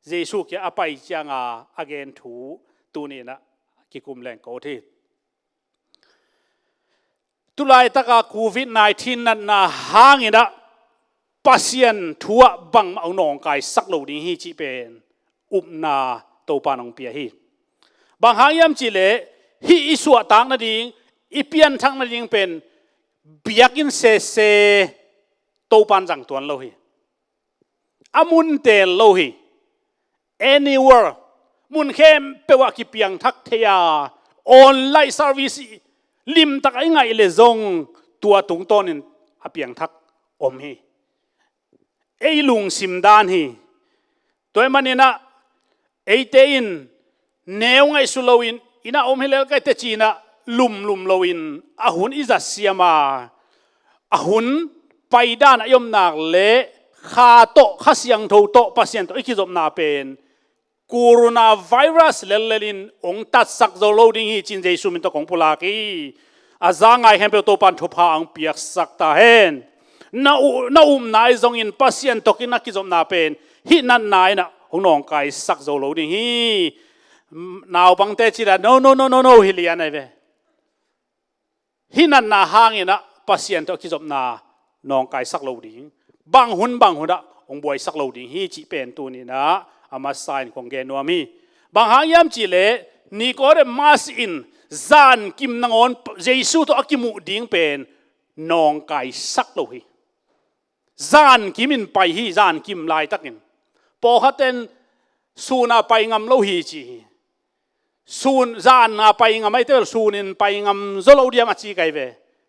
เยซูเกี่ยอไปจังอาเกนถูตัวนี้นะกิคุมแรงโกทีตุลายตะกาโควิด-19นั่นนะห่างอีนะปัสยันทัวบังเอาหนองกายสักเหล่านี้ฮีจีเป็นนาโตปานองเปียฮีบางหางยามจีเลฮีอิสวต่างนั่นเองอีเปียนทั้งนั่นเองเป็นเบียกินเซโตปานจังตัวเราฮีอามุนเตลเราฮี anywhere มุนเข้มเปว่ากิเปียงทักเทียออนไลน์ service ลิมตักไอ้ไงเลยจงตัวตุงต้นอเปียงทักอมฮีไอ้ลุงสิมดานฮีตัวมันนี่นะไอ้เตอินเนวไงสุลวินอินะอมฮิเลลก็เตจีนะลุมลวินอาหุนอิจัสเซียมาอาหุนไปด้านอยมนักเละคาโตข้าเสียงทูโตปัสยันโตอิคิจบนาเป็นโคโรนาไวรัสเลนองตัดสักโซโลดิ้งฮีจินเจสุมินโตของปุลากีอาจางไงเห็นเปโตปันทุพางเปียกสักตาเห็นนานายจงอินปัสยันโตกินักคิจบนาเป็นฮินันนายนะหงนองไก่สักโซโลดิ้งฮีนาวบังเตจิระ no ฮิเลียนไอเวฮินันนาหางอินะปัสยันโตคิจบนานองไก่สักโลดิ้งบางหุนนะองบวยสักโลดิ้งฮีจิเป็นตัวนี้นะอามาสายของแกนัวมีบางหางยามจีเลนี่ก็เรมาสอินจานกิมนงอนเยซูตัวกิมุดิ้งเป็นนองไก่สักโลฮีจานกิมินไปฮีจานกิมลายตักินพอเขาเต้นสูนาไปงำโลฮีจีสูนจานนาไปงำไม่เท่าสูนินไปงำโซโลเดียมาจีไกเว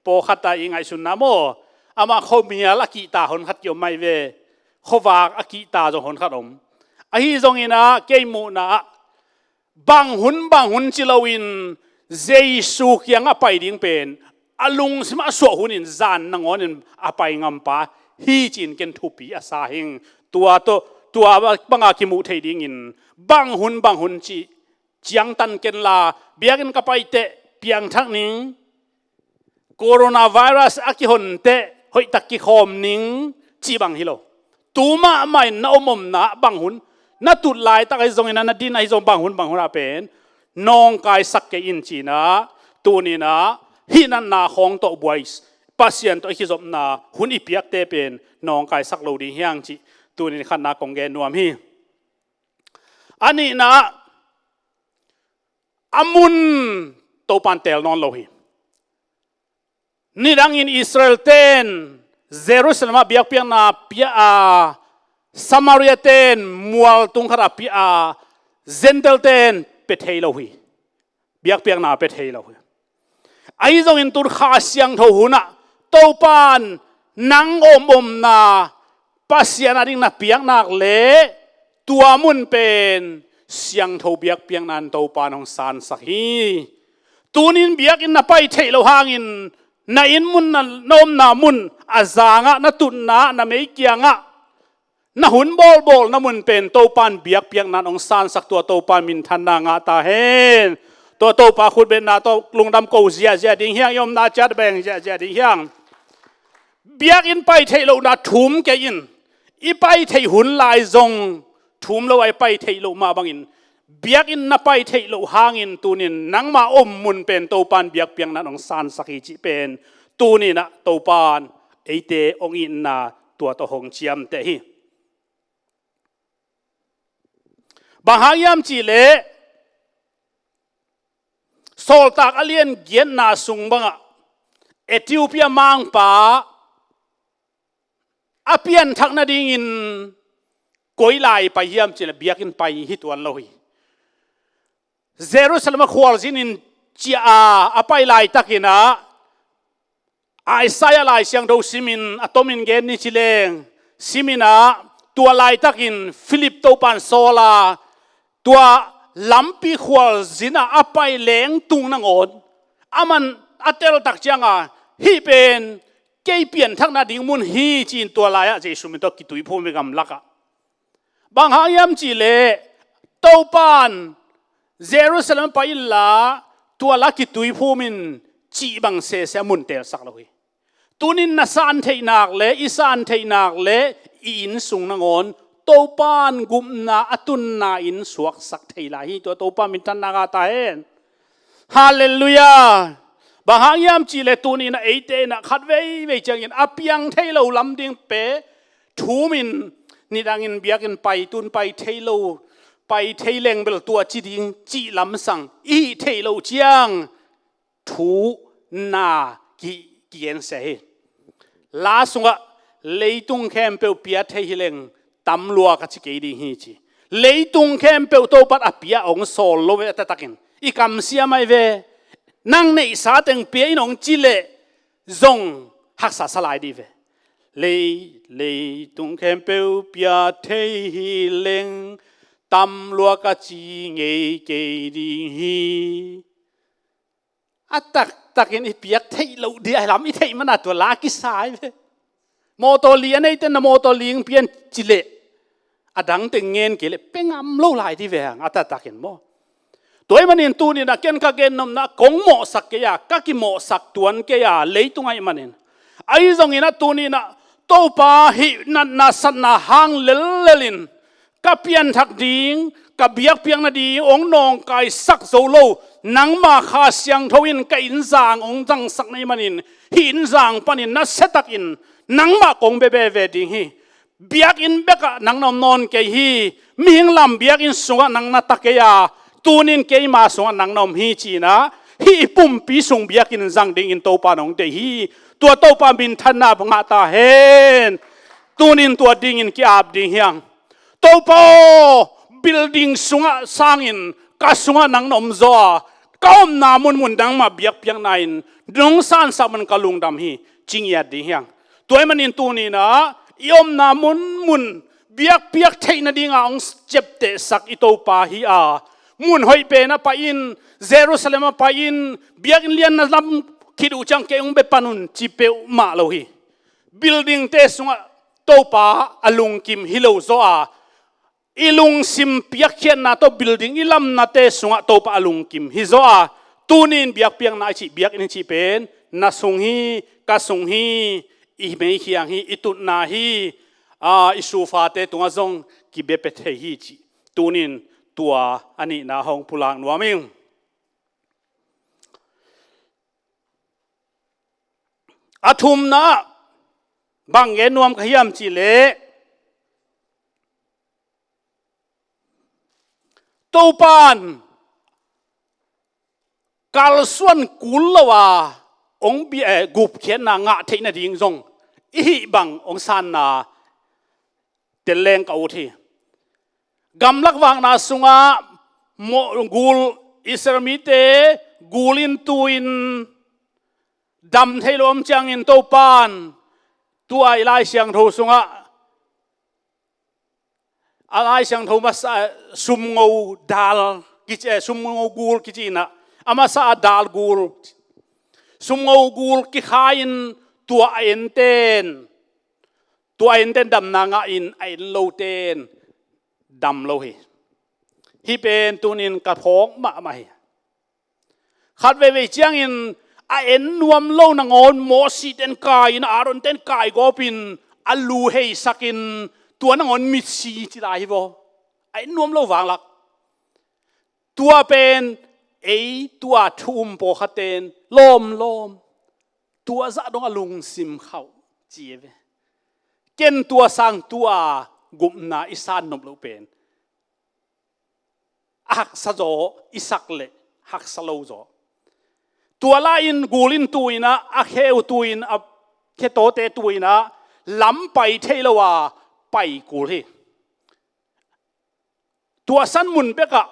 พอเขาตายยังไงสุนนะโมอามาเขามีอะไรกีตาหนขัดเกี่ยวไม่เวเขาฝากกีตาจงหนขัดอมไอ้จงอินะเกยมูนะบางหุนจิลวินเจสุกยังไปดิ้งเป็นอลุงสมาสวหุนินจานนงอนินอไปงำปะฮีจินเกนทุปีอาสาหิงตัวบังอาคิมุเทดิ้งอินบางหุนจีจังตันเกนลาเบียกันกับไปเตะเปียงทักนิงโคโรนาไวรัสอากิหนเตะหอยตักกิคอมนิงจีบังฮิโลตูมาไม่นาอมนะบางหุนนัตุลายตักไอซงอินะนัดดินไอซงบางหุนอาเป็นน้องกายสักเกอินจีนะตัวนี้นะฮินันนาของตัวบวยปัสยันตัวอิคิจบนาหุนอีเปียกเตเป็นน้องกายสักโลดีเฮียงจีตัวนี้ขันนาของแกนัวมีอันนี้นะอามุนตัวปันเตลนอนโลหินี่ดังอินอิสราเอลเตนเยรูซาเล็มเบียกเปียงนาเปียสมาเรียเตนมัวตุงขราเปียเซนเตลเตนเปเทโลหิเบียกเปียงนาเปเทโลหิไอ้จงอินตุรข้าเสียงทูหุนะตัวปันนังอมนาปัสยานาดิ้งนาเปียงนักเละตัวมุนเป็นเสียงทูเบียกเปียงนันตัวปันของสานสักฮีตัวนินเบียกอินนาไปเทโลหางอินนาอินมุนนอมนามุนอาจางะนาตุนนานาเมกิยังะนาหุนบอลนามุนเป็นตัวปันเบียกเปียงนันองสานสักตัวปันมินทันนางะตาเฮนตัวปาขุดเป็นนาตัวลุงดำกูเสียดิ้งเฮียงยอมนาจัดแบงเสียดิ้งเฮียงเบียกอินไปเทโลนาถุมแกอินอีไปเทหุนลายจงถุมเราไอไปเทโลมาบังอินเบียกอินนาไปเทโลหางอินตูนินนังมามุนเป็นตัวปันเบียกเปียงนันองสานสักฮิจิเป็นตูนี่นะตัวปันไอเตองอินนาตัวหงเจียมเตฮี บางหางยามจีเลโซลตากอเลียนเกียนนาสุงบังเอธิโอเปียมังปาอาเปียนทักนาดิงินกอยไลไปยามจีเลเบียกินไปฮิตวันลอยเยรูซาเล็มควอลซินินจีอาไปไลตักินะไอซายาไลเสียงดูซิมินอตอมินเกนนิชิเลงซิมินะตัวไลตักินฟิลิปโตปันโซลาตัวลัมปีควอลซินะอไปเลงตุงนังอดอามันอัตเตลตักจังฮีเป็นเกยเปลี่ยนทักนาดิงมุนฮีจีนตัวไลอะเจสุมิตกิตุยพูมิกำลักบางหางยามจีเลโตปันเยรูซาเล็มไปละตัวลักกิตุยพูมินจีบังเสสมุนเตลสักเลยตุนินนาซานเทนักเลอิซานเทนักเลอินสุงนังอนโตปานกุมนาอตุนนาอินสวกสักเทลาฮีตัวโตปานมิตันนากาตาเอนฮาเลลูยาบางหางยามจีเลตุนินเอเตนะขัดเวจังอินอเปียงเทโลลำดิงเปทูมินนี่ดังอินเบียกินไปตุนไปเทโลไปเทเลงเบลตัวจีดิงจีลำสังอีเทโลเจียงทูนากียนเสลาสุงะเลยตุงแคมเปลเปียเทฮิเลงตำลัวกัจเกดีฮีจีเลยตุงแคมเปลโตปัดอเปียองโซโลเวตตะกินอีคำเสียไม่เวนั่งในสาเต็งเปียนองจิเลจงหักษาสลายดีเวเลยตุงแคมเปลเปียเทฮิเลงตำลัวกัจเกดีฮีอัตตักอินอีเปียกเทยเราเดียลำอีเทยมันตัวลากิสายเวโมโตเลียนไอเต้นโมโตเลียงเปียนจิเลอดังเต็งเงินเกลเป็งอัมโลลายที่เวงอัตตักอินโมตัวมันอินตูนี่นะเกนกะเกนนมนะกงโมสักเกียกักิโมสักตวนเกียเลยตุงไอมันอินไอจงอินะตูนี่นะโตปาหินัสันนะฮังเลลินกับเปียนทักดิงกับเบียกเปียงนาดีองนองกายสักโซโลนังมาคาเสียงทวินกับอินจางองจังสักในมันอินหินจางปันินนัสเซตักอินนังมากงเบเบเวดิงฮีเบียกอินเบกะนังนอมนอนเกฮีมีหิงลำเบียกอินสงะนังนาตักเกียตูนินเกยมาสงะนังนอมฮีจีนะฮีปุ่มปีสงเบียกอินจังดิงอินโตปานองเดฮีตัวโตปาบินทันนาบังอาตาเฮนตูนินตัวดิงอินกีอาบดิงฮีงโตปอbuilding sunga sangin ka sunga nang nom zo kaum na mun dang ma biak piang nain dong san saman kalung dam hi chingya di hyang toy manin tu ni na yom na mun biak piak theina dinga ong chepte sak ito pa hi a mun hoi pe na pa in Jerusalem pa in biak lian na lam kidu chang ke ong be panun chi pe ma lo hi building te sunga to pa alung kim hilo zo a ilung sim piak khian na to building ilam na te sunga to pa alung kim hi zo a tunin biak piang na chi biak in chi pen na sung hi ka sung hi i mei hiang hi itut na hi isu fa te tunga zong ki be pe the hi chi tunin tua ani na hong pulang nuaming athum na bang ge nuam khiam chi leโตปานกัลส่วนกุลว่าองเบียกุบเขียนนางะเทนดิ่งจงอีบังองสันนาเตเลงเกาทีกำลักวางนาสุงะโมกูลอิสรามิเตกูลินตุอินดำเทลมจังอินโตปานตัวไอไลเสียงโทสุงะอะไรเสียงโทมัสซุมงูดัลกิจซุมงูกูลกิจนะอามาซาดัลกูลซุมงูกูลกิขายนตัวเอ็นเตนดำนางอินไอโลเตนดำโลหิฮิเป็นตุนินกระพงมาไม่ขัดเวเจียงอินไอเอ็นนวมโลนางอนโมสิเตนกายนอารอนเตนกายก็เป็นอัลลูเฮสักินตัวนางอนมิดซีที่ได้บ่ไอ้นวมโลวางหลักตัวเป็นไอ้ตัวทุ่มโปขเตนลมตัวจะต้องอลุงซิมเข้าจีเวเกณฑ์ตัวสร้างตัวกุมนาอิสานนมโลเป็น หักสะโจอิสักเละหักสโลโจตัวลาอินกูลินตุยนะอาเคอุตุยนะเคโตเตตุยนะล้ำไปเทลวาไปกูลีตัวสันมุนเปกะ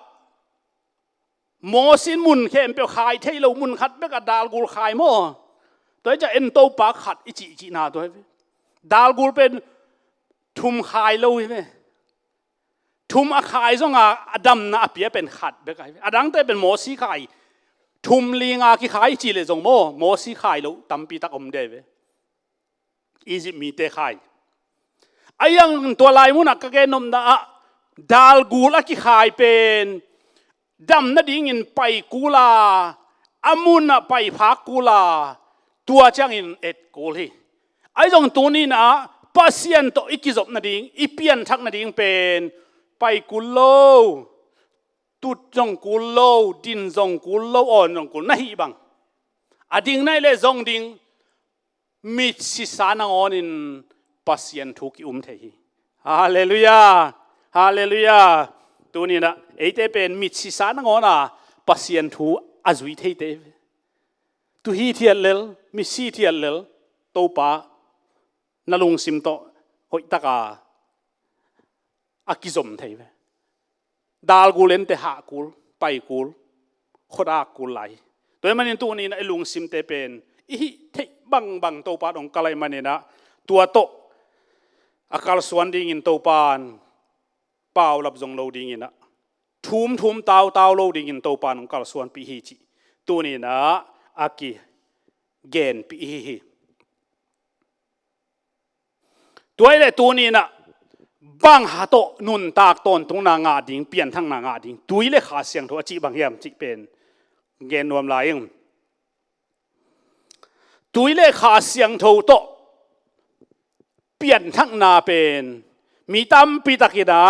โมสินมุนเข้มเปขายเทลมุนขัดเปกะดาลกูขายโมตัวจะเอ็นโตปากขัดอิจินาตัวดาลกูเป็นทุมขายโลใช่ไหมทุมอาขายซงอาดัมนะอเปียเป็นขัดเปกะอาดังแต่เป็นโมสีขายทุมลีงาคิขายจีเลยจงโมสีขายโลตั้มปีตักอมเดวอีจิมีเตขายไอ้ยังตัวลายมุนักกะเกนมนะดาลกูลคิขายเป็นดำนาดิ่งอินไปกูลาอามุนไปพักกูลาตัวจังอินเอ็ดกูลีไอ้ตรงตัวนี้นะปัสยันโตอิกิจบนาดิ่งอีเปียนทักนาดิ่งเป็นไปกูโลตุดจงกูโลดินจงกูโลอ่อนจงกูน่าฮิบังอดิ่งนั่นเลยจงดิ่งมิดสิสานงอนินปัสยันทุกิเทฮีฮาเลลูยาฮาเลลูยาตัวนี้นะไอ้เตเป็นมิดสิสานงอนะปัสยันทุอาจุยเทเตตุฮีเทียนเลลมิซีเทียนเลลโตปะนลุงซิมโตหอยตะกาอากิจมเทวดาลกูเลนเตหากูไปกูขดากูไหลตัวมันนี่ตัวนี้นะไอ้ลุงซิมเตเป็นอีเทบังโตปะองกะไลมันนี่นะตัวโตอากาศสวนดิ่งอินโตปานเปล่าลับจงโลดิ่งอินนะทุมตาวโลดิ่งอินโตปานองกาลสวนปีฮีจิตัวนี้นะอากิเกนปีฮีตัวไอ้ตัวนี้นะบางหาโตนุนตากตนตรงนางาดิ่งเปลี่ยนทั้งนางาดิ่งตัวไอ้ขาเสียงตัวจีบางอย่างจิเป็นเกนรวมลายงตัวไอ้ขาเสียงโตโตเปลี่ยนทั้งนาเป็นมีตั้มปีตะกิดา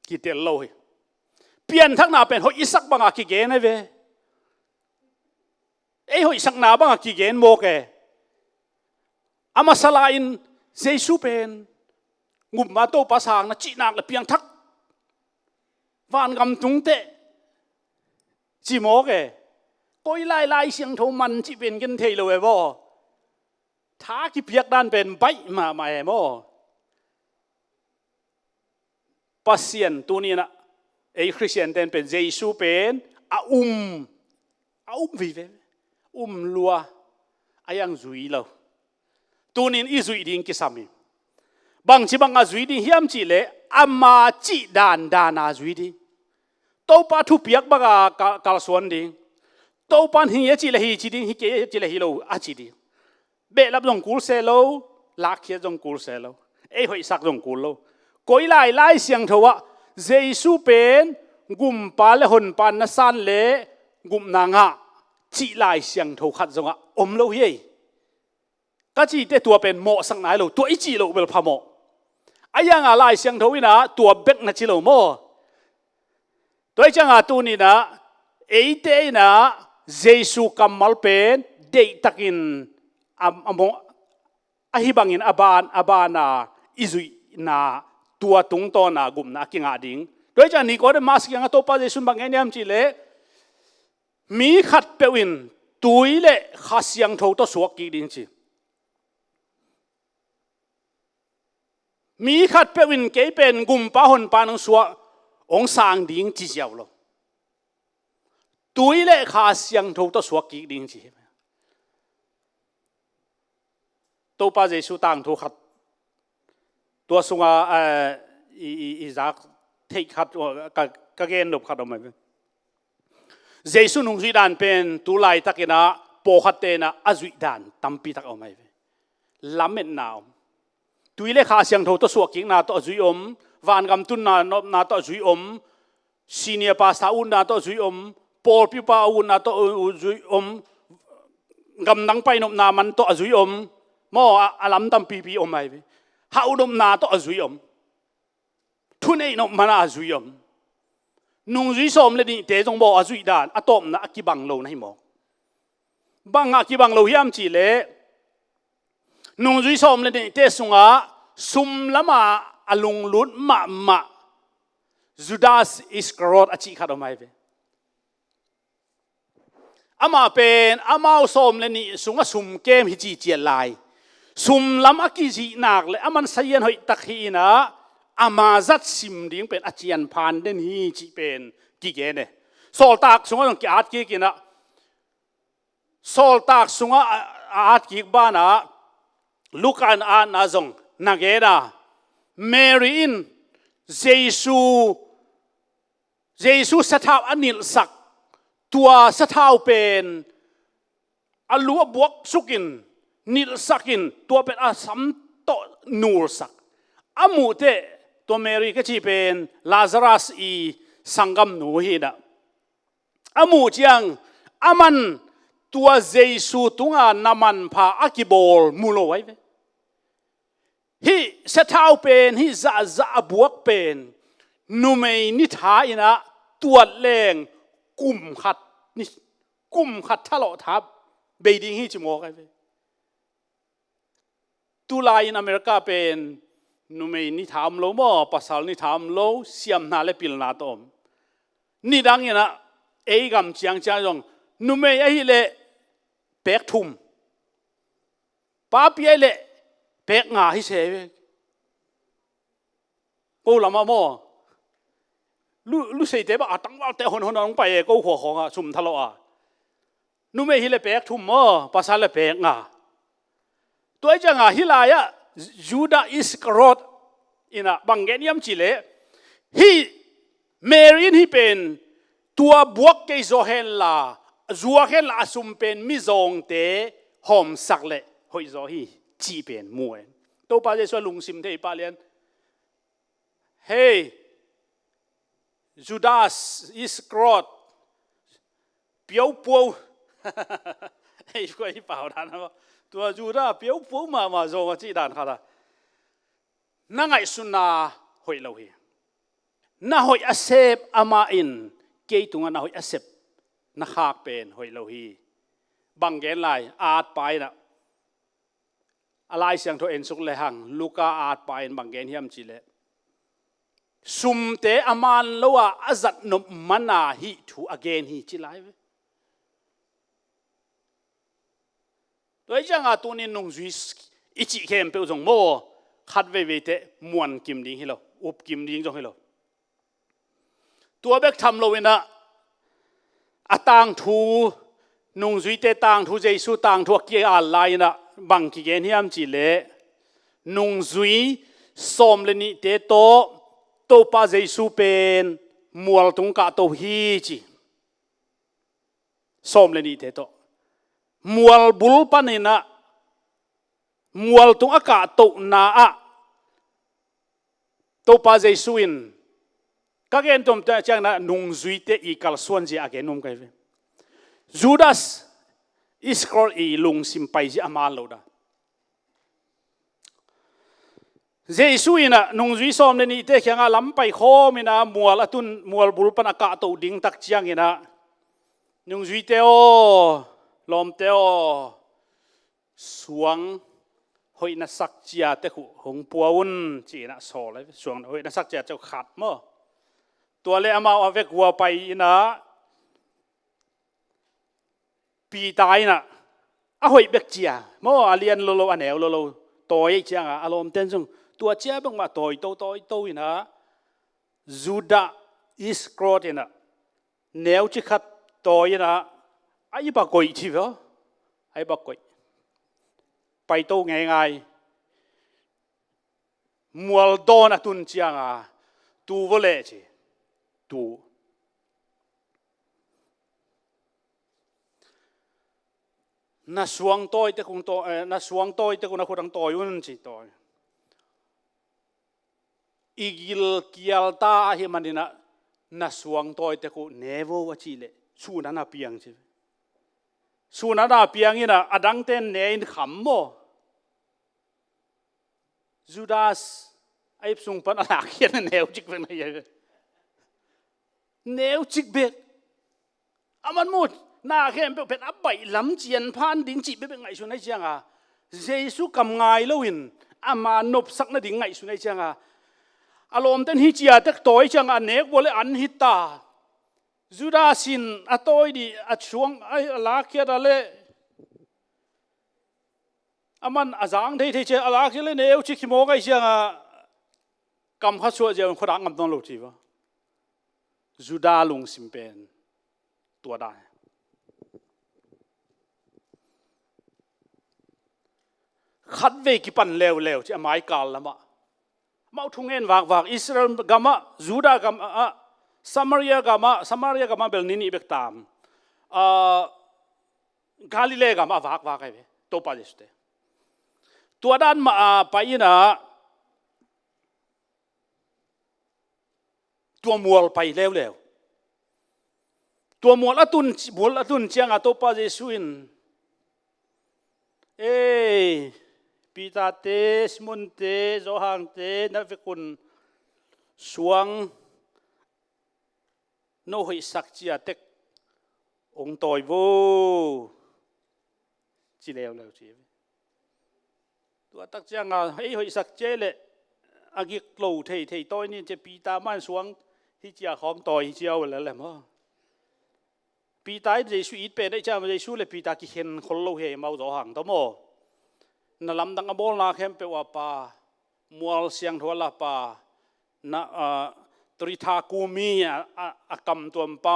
กิเตลโลยเปลี่ยนทั้งนาเป็นหอยสักบางอากิเกนไอ้เวหอยสักนาบางอากิเกนโมเกอามาสลาอินเจสุเป็นงุบมาโตภาษานะจีนางละเพียงทักวานกำตุงเตจีโมเกก้อยไล่เสียงโทมันจีเป็นกันเทเลยบ่ท้ากิเพียกด้านเป็นใบมาเอโมปัสยันตัวนี้นะไอ้คริสเตียนเป็นเจสุเป็นอุ้มวิเวลัวอายังจุยเราตัวนี้อีจุยดิ่งกิสามีบางทีบางอาจุยดิ่งเฮียมจีเลอามาจีดานอาจุยดิ่งโตปาทุเปียกบางกาลสวนดิ่งโตปานเฮียจีเลฮีจีดิ่งฮิเกยจีเลฮีโลอาจีดิ่งเบลับจงกูเซโลลักเฮียจงกูเซโลหอยสักจงกูโลก้อยไล่เสียงเทว่าเจสุเป็นกุมปาเลหนปานนัสันเลกุมนางะจีไล่เสียงเทขัดจงอมโลเฮก็จีเตตัวเป็นโมสังไหนโลตัวอีจีโลเป็นพะโมไอ้ยังอะไรเสียงเทวินะตัวเบกนัจิโลโมตัวจังตัวนี้นะเตนะเจสุกัมมัลเป็นเดตักินฮิบังอินอาบานาอิซุยนาตัวตุงตอนากุมนากิงาดิงโดยจากนี้ก็ได้มาสกิงาโตปาเจสุบังเงียมจีเลมีขัดเปวินตุยเลข้าเสียงโทตัวสวกกีดิงจีมีขัดเปวินเกเป็นกุมปาหนปานังสวกองสางดิงจีเจ้าโลตุยเลข้าเสียงโทตัวสวกกีดิงจีโตปาเจสุต่างทุกขัดตัวสุงาอีจากเทขัดกะเกนดบขัดออกมาเจสุนุงจุดานเป็นตุลายตักินะโปขัดเตนะอาจุดานตั้มปีตักออกมาล้ำเม็ดหนาวตุยเลขาเสียงโทตัวสวกิงนาตัวจุยวานกำตุนนาตัวจุยซีเนียปาสตาอุนนาตัวจุยปอลปิปาอุนนาตัวจุยกำนังไปนบนามันตัวจุยมออาลัมตั้มปีออกมาฮาอุดมนาตัวจุยทุนเอนมันอาจุยนุ่งจุยสมเลยนี่เตจงบอกอาจุยดานอะตอมนะกิบังโลให้หมอกบังอากิบังโลยามจีเลนุ่งจุยสมเลยนี่เตสุงาซุมละมาอลุงลุดมา Judas Iscariot อจิขัดออกมาเวอามาเป็นอามาสมเลนี่สุงสุมเกมฮิจิเจียลายสุมลำอักิจินักเลยอามันเสียนหอยตะขีนะอามาจัดสิมดิ้งเป็นอาเจียนพันเดนฮิจิเป็นกิเกเนโซลตากสุงต้องกิอาดกิกินะโซลตากสุงอาดกิกบ้านะลูกอันอานาจงนักเกนะเมรีนเยซูสถาอันิลสักตัวสถาเป็นอลัวบวกสุกินนิลสักินตัวเป็นอาสัมโตนูรสักอามูเตตัวเมรีก็จีเป็นลาซารัสอีสังกัมนูฮีนะอามูจังอามันตัวเยซูตุงานามันพาอากิโบลมูโลไว้ฮิสถาเป็นฮิจะบวกเป็นนูเมนิทาอินะตัวแรงกุมขัดนี่กุมขัดทะเลาะทับเบดิงฮิจิโมกไอ้ตุลาอินอเมริกาเป็นนูเมนิทามโลมอภาษานิทามโลเสียมนาเลปิลนาตอมนี่ดังอินะเอ้กำเชียงจ้าจงนูเมไอ้เล่เปกทุมป้าพี่ไอ้เล่เปกงาฮิเสวกูลำมาโมลูเสียเตบะตั้งว่าแต่คนน้องไปก็หัวของอ่ะสุ่มทะเลาะนู่ไม่ฮิเลเปกทุ่มอ๋อภาษาเลเปกงาตัวจังอ่ะฮิลายะยูดาอิสกรอตอินะบังเกนยามจิเลฮิเมรินฮิเป็นตัวบวกเกยโซเฮนลาจัวเฮนลาสุ่มเป็นมิซองเตหอมสักเล่หอยโซฮีจีเป็นมวยตัวป้าจะช่วยลุงซิมเทป้าเลียนเฮ้จูดาสอิสกรอตเปียวปูไอ้พวกที่เปล่าท่านนะตัวจูดาเปียวปูมาโจงจีด่านเขาละนั่งไงสุนาหอยเราเฮน่าหอยอาเซบอามาอินเกยตุงน่าหอยอาเซบน่าขากเป็นหอยเราเฮบังเกนไลอาดไปนะอะไรเสียงตัวเอ็นสุกเลยหังลูกาอาดไปบังเกนเฮียมจีเลสุมเตอามันโลวะอาจัดนมมันนาฮิทูอเกนฮิจิไลเวตัวจังอาตัวนี้นงจุยอิจิเข้มเปลจงโมขัดเวเตมวนกิมดิ้งฮิโลอุบกิมดิ้งจงฮิโลตัวเบกทำโลวินะอาตังทูนงจุยเตตังทูเจสุตังทูเกียอะไรนะบังกิเกนฮิมจิเลนงจุยสมเลนิเตโตตัวป้าเจสุเป็นมัวตุงกะตัวฮีจีสมเลนิเตโตมัวบุลปันินะมัวตุงอากาศตัวนาอะตัวป้าเจสุอินก็เกณฑ์ตัวจังนะนุ่งจุยเตอีกัลส่วนจีอาเกนุมกันเวจูดาสอิสกรอตอีลุงซิมไปจีอามาโลดาเจสุอินะนุ่งจุยสอมเลนี่เตะแข่งอาล้ำไปโคมินะมัวละตุนมัวบุรุษปนอากาศตัวดิ่งตักเจียงอินะนุ่งจุยเตโอลมเตโอสวงหอยนัสักเจียเตขุหงปัวอุ่นจีนะโซเลยสวงหอยนัสักเจียเจ้าขัดมั้งตัวเลอามาเอาเวกวัวไปนะปีตายนะอาหอยเบกเจียมั้งอาเลียนโลโลอันเหนวโลโลตัวยี่เจียงอารมณ์เต้นจงตัวเจียบังมาตัวอินะจูดาอิสกรอตนะแนวจิขัดตัวอินะไอ้บักกอยที่เหรอไอ้บักกอยไปโตง่ายมัวโดนตุนเจียงตูวเล่จีตูน่าสวงโตยแต่คงโตน่าสวงโตยแต่คงน่าคนตั้งโตยอุ่นจีโตยอีกิลกิลตาเฮมันนี่น่าสวงโตยแต่คงเนววจีเลสู้นั้นน่าเปียงจีสู้นั้นน่าเปียงนี่นะอดังเต้นเนยขำโมจูดาสไอ้สุงปันอะไรเขียนเนวจิกเป็นอะไรเนวจิกเบ็ดอามันหมดน่าเข้มเป็นอับใบลำเจียนพันดิ้งจีเป็นไงสุนัยเจียงเจสุกำไงเลวินอามานบสักนาดิ้งไงสุนัยเจียง อารมณ์เต็นฮิจิอาเต็กตัวจังอันเนกวอลอันฮิตาจูดาสินอัตอยดีอัดช่วงไอ้ลาเกียดาเลอามันอาจารย์ที่เจอลาเกียดเลยเนี่ยชิคิโมกไอ้เจ้ากำข้าชัวเจ้าคนรักกำต้องรู้จีวะจูดาลุงสิมเป็นตัวได้ขัดเวกิปันเลวที่อเมริกาละมะมาทุ่งเงินวากอิสราเอลกามะจูดากามะสมารียกามะเบลนินีเบกตามกาลิเลกามะวากไอ้เว้ตัวปาดิสเตตัวด้านมาไปนะตัวมัวไปเลวตัวมัวละตุนเจียงตัวปาดิสุนปีตาเตสมุนเตโจฮังเตนับคุณสวงโนหิสักจีอาเต็กองตอยโวจีเลวจีตัวตักจังให้หิสักเจเลอากิกโลเทต้อยนี่จะปีตามันสวงที่จีอาของตอยเจียวแล้วแหละมั้งปีตาเจสุอิดเป็นได้จ้าเจสุเลยปีตากิเห็นคนโลเหมาโจฮังตัวโมนั่นลำดังอบอลนาเข้มเปว่าป่ามัวเสียงทัวละป่านะตริธากูมีกำตัวเป้า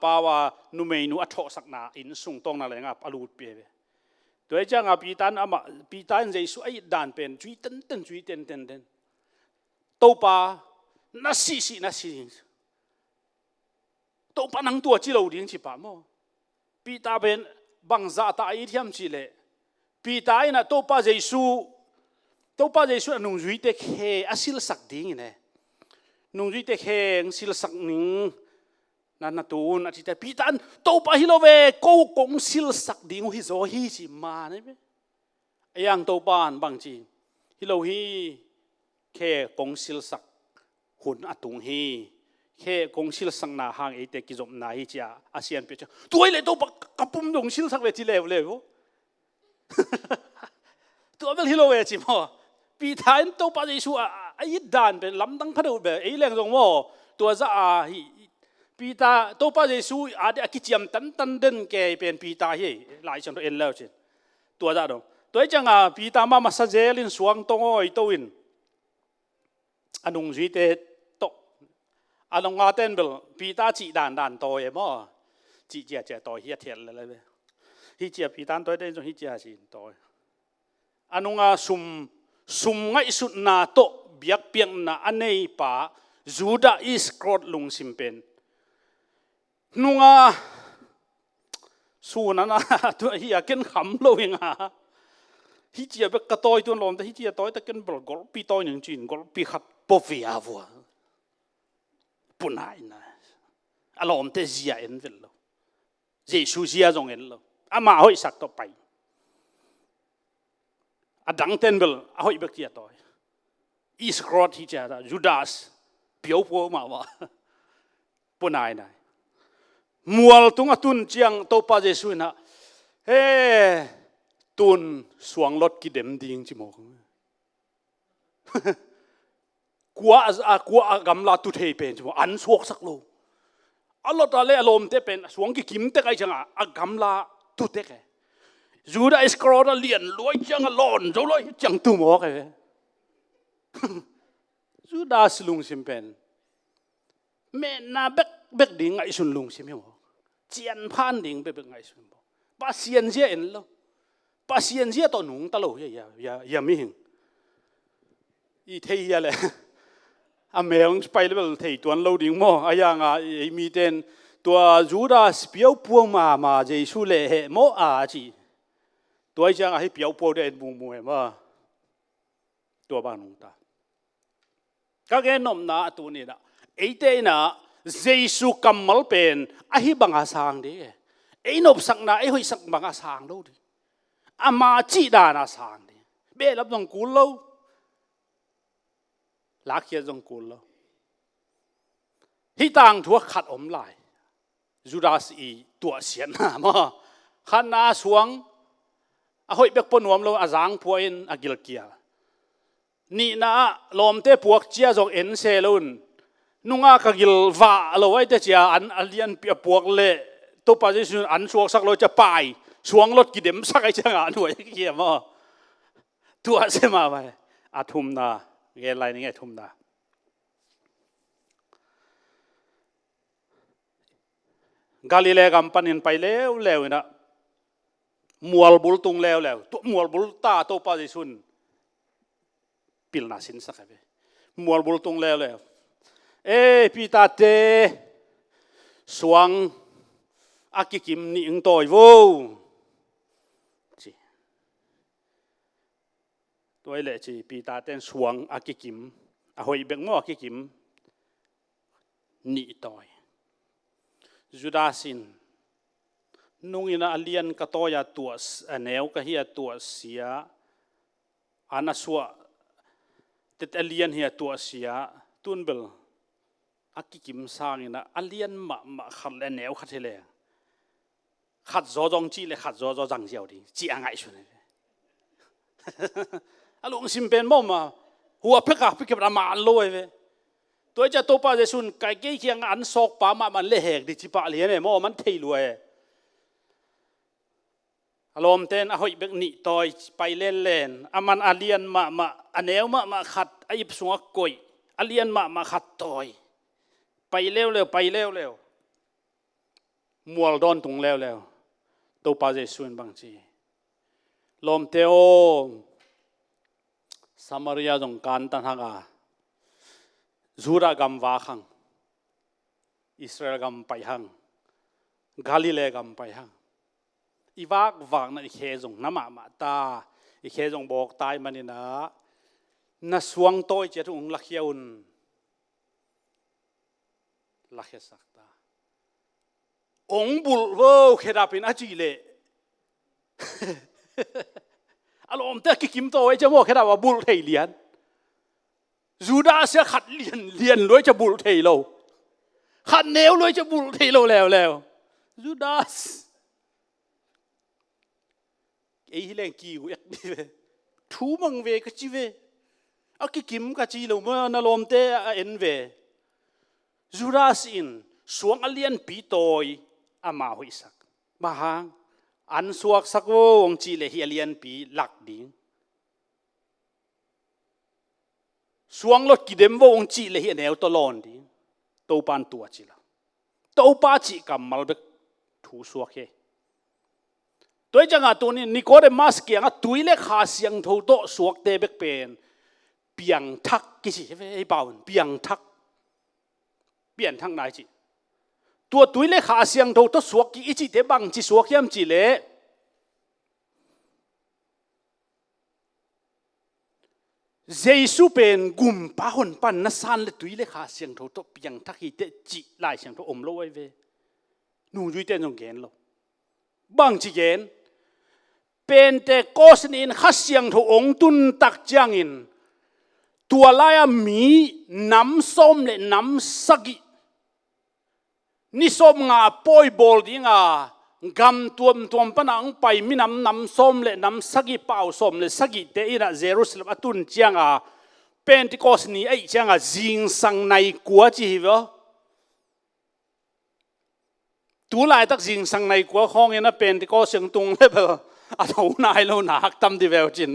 ป่าว่านุเมนุอัฐสักนาอินสุงตรงนั่นแหละงับอลูดเปียตัวเจ้าปีตันใจสุไอ้ด่านเป็นจุยเต้นตัวป่านัสซีตัวป่านังตัวจิโลดิ้งจิป่าโมปีตาเป็นบังซาตาอีเทียมจิเลปีตายนะตัวป้าเจสูนุ่งจุยเตเคอาศิลสักดิ้งเนี่ยนุ่งจุยเตเคศิลสักนิ่งนั่นตูนอาทิตย์ปีตันตัวป้าฮิโลเวกูกงศิลสักดิ้งฮิโซฮิจิมาเนี่ยยังตัวป้านบางจีฮิโลฮีเคกงศิลสักหุ่นอตุงฮีเคกงศิลสักนาหางเอเตกิจมนาฮิจ้าอาเซียนเปียตัวเลยตัวป้ากระปุ่มนุ่งศิลสักเวทีเลวตัวเป็นฮิโลเวจิมอปีท้ายตัวปัจจุบันไอ้ด่านเป็นลำตั้งพัดแบบไอ้แรงตรงว่าตัวจะปีตาตัวปัจจุบันอาจจะกิจยมตันเดินแกเป็นปีตาเฮหลายชั้นตัวเอ็นแล้วเช่นตัวจะตรงตัวจังปีตามาสัจเจลินสวงตรงอ้อยตัวอินอันนุ่งจีเตโตอันนุ่งอาเต้นเบลปีตาจีด่านตัวเอมอจีเจตัวเฮียเทียนเลยฮิจิปีตันตัวเด่นจงฮิจิอาสินตัวอันนู้งสุ่มไงสุดนาโตเบียกเปียงนาอันนี้ป่าจูดาอิสกรดลุงสิมเป็นนู้งสูนั่นตัวเฮียเกินขำเลยงะฮิจิเบกกระต่อยตัวลมแต่ฮิจิตัวแต่เกินบล็อกปีตัวหนึ่งจีนกปีขับปฟีอาวัวปุ่นหายนะอารมณ์เตจียเอ็นเวลล์เจสูจียจงเอ็นล์อามาหอยสักต่อไปดังเต้นเบลหอยเบกเทียต่อยอิสกรอตที่เจ้าจูดาสเปียวพัวมาว่าปนายนายมัวตุงตุนเจียงตัวป้าเจสุนะเฮ้ตุนสวงรถกิเดมดิ้งจิโมกกัวกำลาตุเทเป็นจิโมอันสวกสักโลอัลลอฮ์ตาเลอารมณ์เตเป็นสวงกิมเตกไอจังกำลาตุเตกจูดาอิสกรอตเลียนรวยจังหลอนจะรวยจังตุโมกจูดาสลุงสิมเป็นแม่นาเบกดิ่งไอสุนลุงสิมิโมเจียนพันดิ่งเบกไอสุนโมปาเซียนเจียนโลปาเซียนเจียตัวหนุ่งตลอดอย่าไม่หิงอีเทียเลยอเมริกาไปแล้วเทียตัวเราดิ่งโมอายังมีเต็นตัวจูดาสเปียวพัวมาเจสุเลเหโมอาจีตัวจังให้เปียวพัวเดินมุมมาตัวบ้านนุ่งตาก็แค่นมนาตัวนี้นะไอ้เต้น่ะเจสุกัมมัลเป็นไอ้บังอาสังดิไอ้นบสักนะไอ้หอยสักบังอาสังดูดิอามาจีดานาสังดิเบลับตรงกูโลลักเขียนตรงกูโลที่ต่างทั่วขัดอมลายจูดาสอีตัวเสียนหามขันนาสวงหอยเบกปนวมโลอาสังพวยอากิลเกีย นี่นะลมเตะพวกเจียจงเอ็นเซลุนนุ่งอากากิลว่าเราไว้แต่เจียอันเลียนเปียพวกเละตัวปัจจุบันอันสวกสักเราจะไปสวงรถกิเดมสักไอ้จังอ่ะหน่วยเกี่ยมตัวเสมาไปอาทุมนาเงี้ยอะไรนี่ไงทุมนากาลิเลกัมปันินไปแล้วนะมัวบุลตุงแล้วตัวมัวบุลตาตัวปัจจุบันปิลนาสินสักไปมัวบุลตุงแล้วพี่ตาเตสวงอากิกิมนี่อิงตัวโว้จีตัวเล็กจีพี่ตาเต้นสวงอากิกิมหอยเบงมั่วอากิกิมนี่ตัวจุดาสินนุ่งอินาเลียนกตัวยาตัวแนวกะเฮียตัวเสียอานาสวะเต็ดเลียนเฮียตัวเสียตุนเบลอากิกิมสร้างนะอเลียนมาขัดแนวขัดเทเลขัดจอจงจีเลยขัดจอจังเจียวดิจีอ่างไงชวนเลยอารมณ์สิมเป็นมั่มาหัวพระกาพิกประมาณลอยเว้ตัวจะตัวป้าจะชุนไก่เกี้ยเคียงอันซอกป้ามันเละเหกดิจิปะเลี้ยเนี่ยมั่มันเทลวยอารมณ์เต้นหอยเบกนิต่อยไปเล่นมันอเลียนมาอันแนวมาขัดไอ้สวงกุยอเลียนมาขัดต่อยไปเร็วมัวดอนตรงแล้วตัวป้าจะชุนบางทีลมเตโอสามาริยาจงการตันหากาจูรากัมวาขังอิสราเอลกัมไปหังกาลิเลกัมไปหังอีวากนั่นอีเคจงน้ำมาตาอีเคจงบอกตายมันนี่นะสวงโต้เจ้าองค์ลักเยอุนลักเยสักตาองบุลโวเคดาปินอาจีเลอารมณ์แต่กิมโตไอ้เจ้าโมเคดาว่าบุลเทเลียนจูดาเสียขัดเลียนรวยจะบุลเทโลขัดแนวรวยจะบุลเทโลแล้วจูดาสไอ้ที่แรงกิวเอ็กดีเวทูมังเวก็จีเวอากิมก็จีโลเมื่อนารมณ์แต่เอ็นเวจูดาสอินสวงอเลียนปีโตยอามาหุยสักมาหางอันสวกสักวงจีเลฮิเลียนปีหลักดิ่งสวงรถกิเดมวงจีเลฮิแนวตลอดดิ่งตัวปานตัวจีละตัวป้าจีกำมัลเบกถูสวกเฮตัวจังอ่ะตัวนี้นิโคเดมัสเกียงอ่ะตุยเล็กขาเสียงทูโตสวกเตเบกเป็นเปียงทักกี่สิไอ้เปล่าเปียงทักเปลี่ยนทางไหนจีตัวตุยเล็กขาเสียงทูโตสวกกี่อีจีเตบังจีสวกยามจีเล่เจสุเป็นกุมป้าหนปันนัสันเลยตุยเล็กขาเสียงทูโตเปียงทักอีเตจีลายเสียงทูอมโลไว้เวนูจุยเตนจงเกนโลบางจีเกนเป็นแต่ก็สนินขัดเสียงทูองตุนตักจางอินตัวลายมีน้ำส้มและน้ำสกินี่ส้มงาปอยบอลดีงากำตัวปนังไปมีน้ำส้มและน้ำสกิเป่าส้มและสกิเตอินะเยรูซาเล็มตุนจางเป็นที่ก็สนิไอจางจิงสังในกัวจีเหรอตัวลายตักจิงสังในกัวห้องเงี้ยนะเป็นที่ก็เสียงตุงเลยเปล่าอาทูนายเราหนักตำที่เวลจิน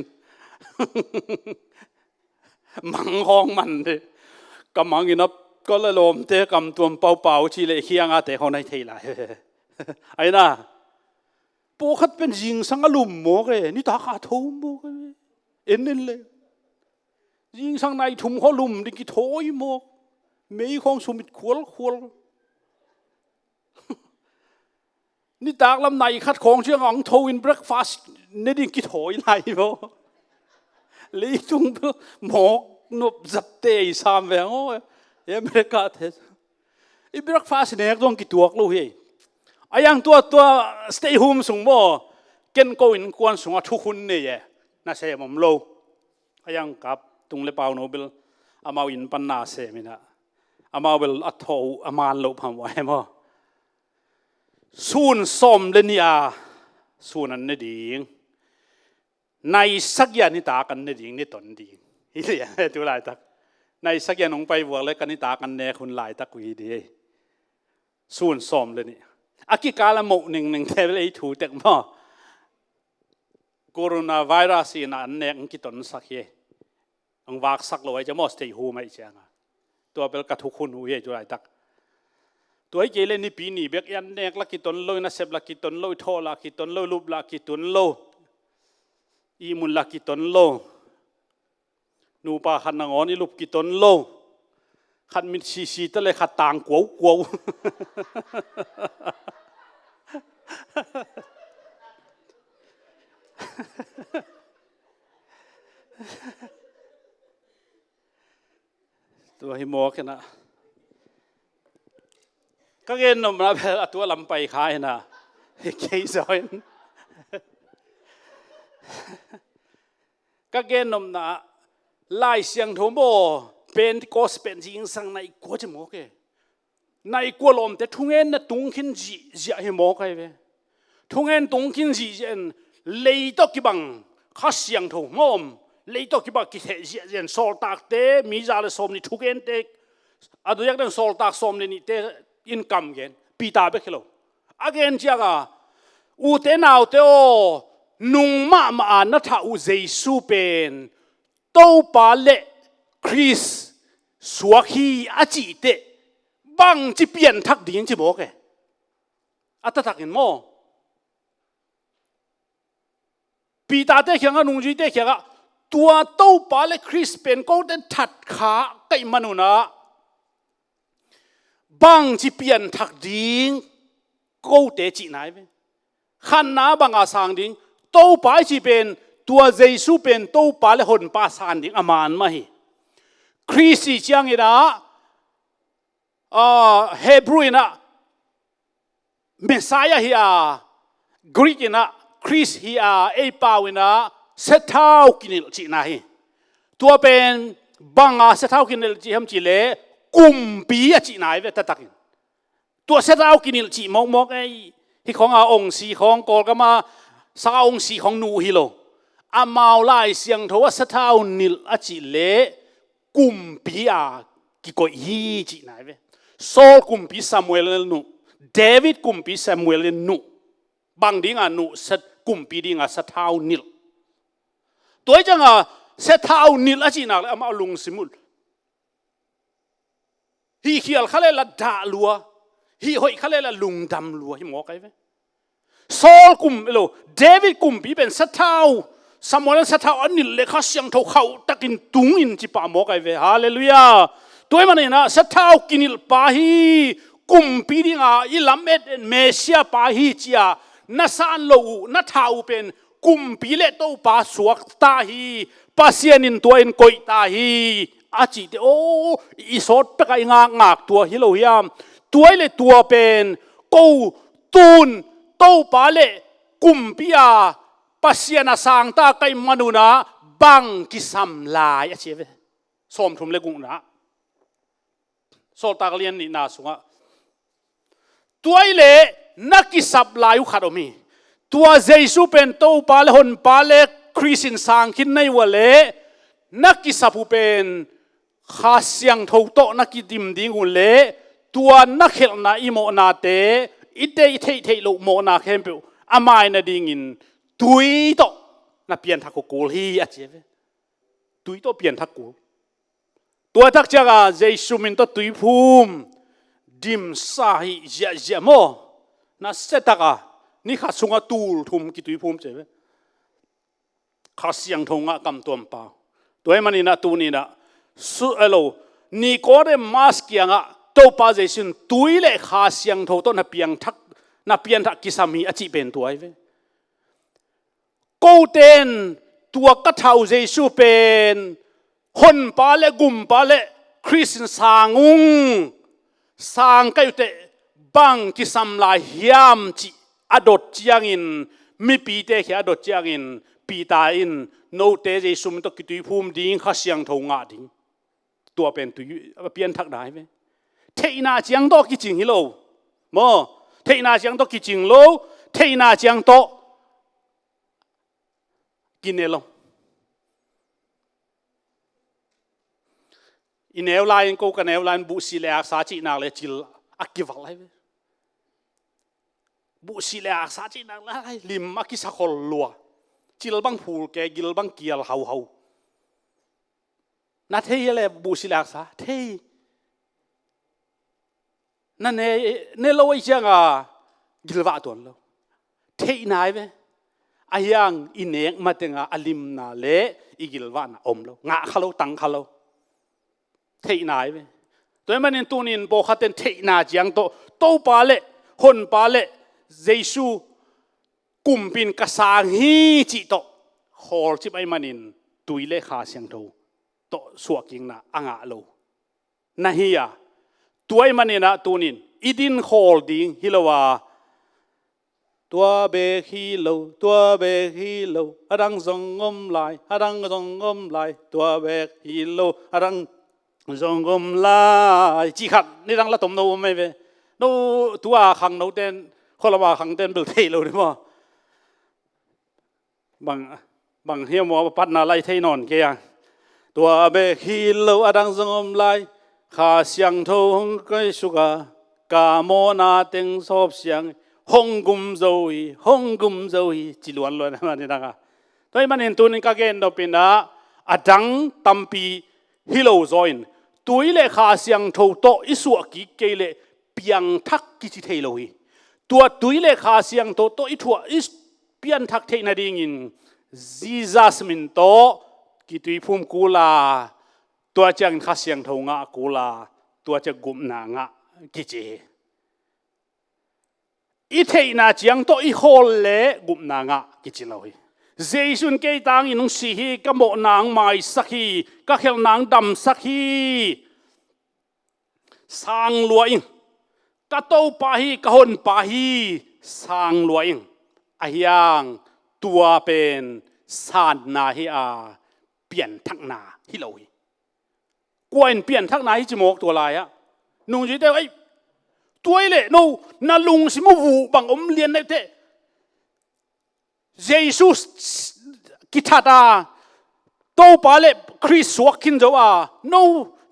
มังห้องมันเลยกำมังกินนับก็เลยลมเตะกำตัวเป่าชีเลยเคียงอาแต่เขาในเทลายไอ้น่ะปูขัดเป็นจิงสังอารมณ์หมกเลยนี่ตาขาทุ่มหมกเอ็นนั่นเลยจิงสังในทุ่มเขาลุ่มดิกิโถยหมกไม่ของสมิดขวลนี่ตากลำในคัดของเชื่องของทวินเบรกฟาสต์นี่ดิกิโถยไรบ่ลีตุงหมกนบจับเตยสามแหวงโอ้ยอเมริกาเทสอีเบรกฟาสต์เนี่ยต้องกี่ตัวกลูกเฮไอ้ยังตัวสเตย์โฮมส่งบ่เกนโกอินกวนส่งทุกคนเนี่ยน่าเสียมั่มโลไอ้ยังกับตุงเลเปาโนเบลอามาวินปันนาเสมินะอามาเบลอัทโตอามาโลพัมไว้บ่สูนส้มเลนียสูนันนี่ดิ่งในสักอย่างนี่ตากันนี่ดิ่งนี่ตนดิ่ง ฮิเลียตัวหลายตักในสักอย่างลงไปบวกเลยกันนิตากันแน่คุณหลายตักวีดีส่วนซ้อมเลยนี่อากิกาละหมกหนึ่งเทเลถูเต็กม่อโคโรนาไวรัสน่ะอันเนงกิตนสักเยอังวากสักลอยจะมอสเตย์หูไม่ใช่ไงตัวเป็นกระทุกคนหูเยจุไรตักตัวไอ้เจเลนี่ปีนี่เบกยันเนกลักกิตนลอยนัสเซบลักกิตนลอยทอลักกิตนลอยลุบลักกิตนลอยอีมุนลักกิตนลอยนูปาขันนางอนี่ลุบกิตนลอยขันมิดชีตะเลยขัดต่างกวาวตัวหิมอกันนะก็เงินนมนะแบบตัวลำไปขายนะเกยซอยก็เงินนมนะไล่เสียงทุ่มโบเป็นก็เป็นจริงสังในกัวจะมอกเกในกัวลมแต่ทุ่งเงินนะตุงขินจีจะหิมอกไอ้เว้ทุ่งเงินตุงขินจีเจนเลยต้องกิบังข้าเสียงทุ่มอมเลยต้องกิบังกิเทเจนโซลตากเตมีจาร์สมนี่ทุกเงินเตอะดูอยากเดินโซลตากสมนี่เตอินคัมเงินปีตาเบกโลอาเกนเจ้าก็อูเตนเอาเตโอนุ่งมาณท่าอูเจสูเป็นโตปาเลคริสสวกฮีอาจิเตบังจีเปลี่ยนทักดิ่งจีบอกเกอัตทักเห็นมั้งปีตาเตเขียงนุ่งจีเตเขียงตัวโตปาเลคริสเป็นก็เดินถัดขาไก่มนุษย์นะบังจีเปลี่ยนทักดิ่งก็เตจีไหนเว้ขันน้าบังอาสังดิ่งโตปาจีเป็นตัวเจสูเป็นโตปาเลหนปาสันดิ่งอามานมาฮีคริสต์จังอีนะเฮบรูอีนะเมสายาฮีอากรีกอีนะคริสฮีอาเอปาวินะเซท้าวกินิลจีนะฮีตัวเป็นบังอาเซท้าวกินิลจีฮัมจีเลกุมปีอะจีนะเวตตักินตัวเซท้าวกินิลจีมอกไอที่ขององค์สีของกอลก็มาสักองค์สีของนูฮิโลอามาวไลเสียงโทว่าเซท้าวนิลอะจีเลกุมปีอากิโกฮีจีนะเวโซลกุมปีซามูเอลนุเดวิดกุมปีซามูเอลนุบางดิ่งอ่ะนุเซตกุมปีดิ่งอ่ะเซท้าวนิลตัวจังอ่ะเซท้าวนิลอะจีนะเลยมาลุงสิมุลฮีเขียลเขาเลยละด่าลัวฮีหอยเขาเลยละลุงดำลัวฮีหมอไกเวโซลกุมโลเดวิดกุมปีเป็นเซท้าวสมวันเซท้าวอันนิลเลยเขาเสียงเขาเขาตะกินตุงอินจิปาหมอไกเวฮาเลลูยาตัวมันเนี่ยนะเซท้าวกินิลปาฮีกุมปีดิ่งอ่ะอีลำเอ็ดเมเซียปาฮีจีอานัสอันโลนัทาวเป็นกุมปีเลโตปาสวกตาฮีปัสยานินตัวเอ็นโกยตาฮีอาจิเตโออีสอดไปกับงากตัวฮิโลยามตัวเลตัวเป็นกูตูนโตปาเลกุมปีอาปัสยานาสังตาไกมนุนะบังกิสัมลายอาเชเวสมทุมเลกุงนะโซตากเลียนนี่นาสุงะตัวเลนักกิสับลายุขัดอมีตัวเจสูเป็นโตปาเลหนปาเลคริสตินสังคินในวะเลนักกิสับเป็นข้าเสียงทูโตนักกิดิมดิ่งหุ่นเลตัวนักเขลนาอิโมนาเตอิเตอิเทอิเทโลโมนาเข้มเปอามายนาดิ่งินตุยโตนับเปลี่ยนทักกูลฮีอาเจเวตุยโตเปลี่ยนทักกูตัวทักจักรเจสูมินโตตุยภูมิดิมสาหิเจเจโมน่าเสตกะนี่ข้าสุงตูลทุมกิตุยภูมิเจเวข้าเสียงทงะกำตัวป่าตัวมันนี่นะตูนี่นะสุเอโลนี่ก็ได้มาสกี้งะโตปาเจสินตุยเลข้าเสียงทงต้นนับเปียงทักกิสามีอจิเป็นตัวไอ้เวกูเตนตัวกระเทาเจสูเป็นคนปาเลกุมปาเลคริสต์สาnguงสางก็อยู่แต่บังกิสัมลายยามจิอดจียงอินมีปีเตะแค่อดจียงอินปีตาอินโนเตเจสุมตกิตุยภูมิดิ่งข้าเสียงทงงาดิ่งตัวเป็นตุยเปลี่ยนทักได้ไหมเทน่าเจียงโตกิจิงฮิโลโมเทน่าเจียงโตกิจิงโลเทน่าเจียงโตกินเอโล อินเอลไลน์กูกันเอลไลน์บุษเลอักษาจีนักเลยจิลอักกิวักเลยบุษเลอักษาจีนักเลยลิมอักกิสักคนลัวจิลบังพูลแกจิลบังเกียลเฮานาเทียเลยบุษเลอักษาเทียนั่นเนี่ยเราไอ้เจ้าอ่ะกิลวะตัวเราเทียนายเว้ยอายังอินเอกมาถึงอาลิมนาเละอีกิลวะน่ะอมเรางะเขาตังเขาเทียนายเว้ยตัวมันตัวนี้บอกเขาเป็นเทียนาจังโตปาเล่ฮนปาเล่เยซูกุมปินกษาฮีจิโตฮอลจิบไอมันตุยเล่ขาเสียงโตโตสวกิงน่ะอ่างะเรานาฮียตัวไอ้มันนะตัวนี้อีดินโคลดิ้งฮิโลวาตัวเบฮิโลตัวเบฮิโลอารังซงงมไลอารังซงงมไลตัวเบฮิโลอารังซงงมไลจีขัดนี่รังละตมโนไม่เว้โนตัวขังโนเต้นคนละว่าขังเต้นเบลเทโลนี่มั้งบางเฮียมัวปัดนาไลเทนอนเกียตัวเบฮิโลอารังซงงมไลข้าเสียงทงก็สุกากาโมนาเต็งสอบเสียงฮงกุมโจยฮงกุมโจยจิลวนล้วนมันนี่นะคะตัวมันเห็นตัวนี้ก็เกินตัวเป็นนะอดังตัมปีฮิโลจอยน์ตัวเล็กข้าเสียงทงโตอิสุกิเกเลเปียงทักกิจิเทโลยตัวเล็กข้าเสียงโตโตอิทัวอิสเปียงทักเทนาดิ่งินจีซัสมินโตกิตุยพุ่มกูลาตัวจังข้าเสียงทงะกูลาตัวจะกุมนางะกิเจอีเทน่าจังโตอีโฮลเล่กุมนางะกิจิเลยเจสุนเกยตังอินุสีฮีก็โมนางไม่สักฮีก็เขลนางดำสักฮีสังลวยก็โตปาฮีก็หนปาฮีสังลวยอายังตัวเป็นสานนาฮีอาเปลี่ยนทักนาฮิโลยกวนเปลี่ยนทักนาฮิจิโมกตัวลายอะนุ่งจีเต้ไอตัวเล่โนนาลุงสิมูวูบังอมเลียนได้เต้เยซูกิทัดาโตปาเล่คริสวกินจ้าโน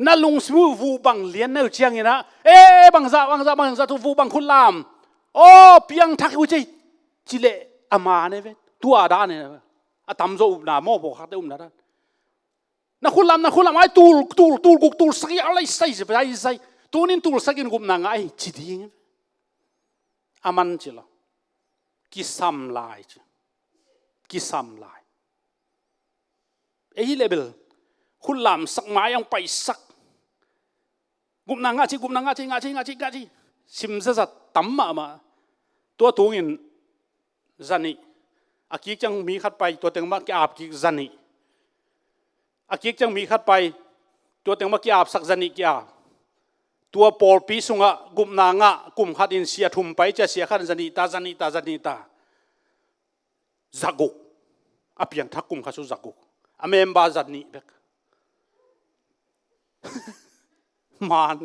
นาลุงสิมูวูบังเลียนได้เจียงนะบังซาทุวูบังคุณลามโอ้เปียงทักอุจิจิเล่อามาเนี่ยเว้ตัวดาเนี่ยอะตำโจนาโมบอกเขาเต้นาดานักคุณลำไอ้ตูลสักอะไรใส่ตัวนี้ตูลสักกินกุมนางไอ้จีดีอามันจิละกิสามลายไอ้เลเบลคุณลำสักไม้ยังไปสักกุมนางจีซิมซะตั้มมาตัวตัวนี้จันนี่อากิจังมีขัดไปตัวเต็งมากกี่อาบกิจันนี่อากิจังมีขัดไปตัวเต็งมากี่อาบสักจันนี่กี่อาบตัวปอลปีสุงะกุมนางะกุมขัดอินเสียทุ่มไปจะเสียขัดจันนี่ตาจักกุกอาเพียงทักกุมขัดสุจักกุกอเมมบาจันนี่เบกมัน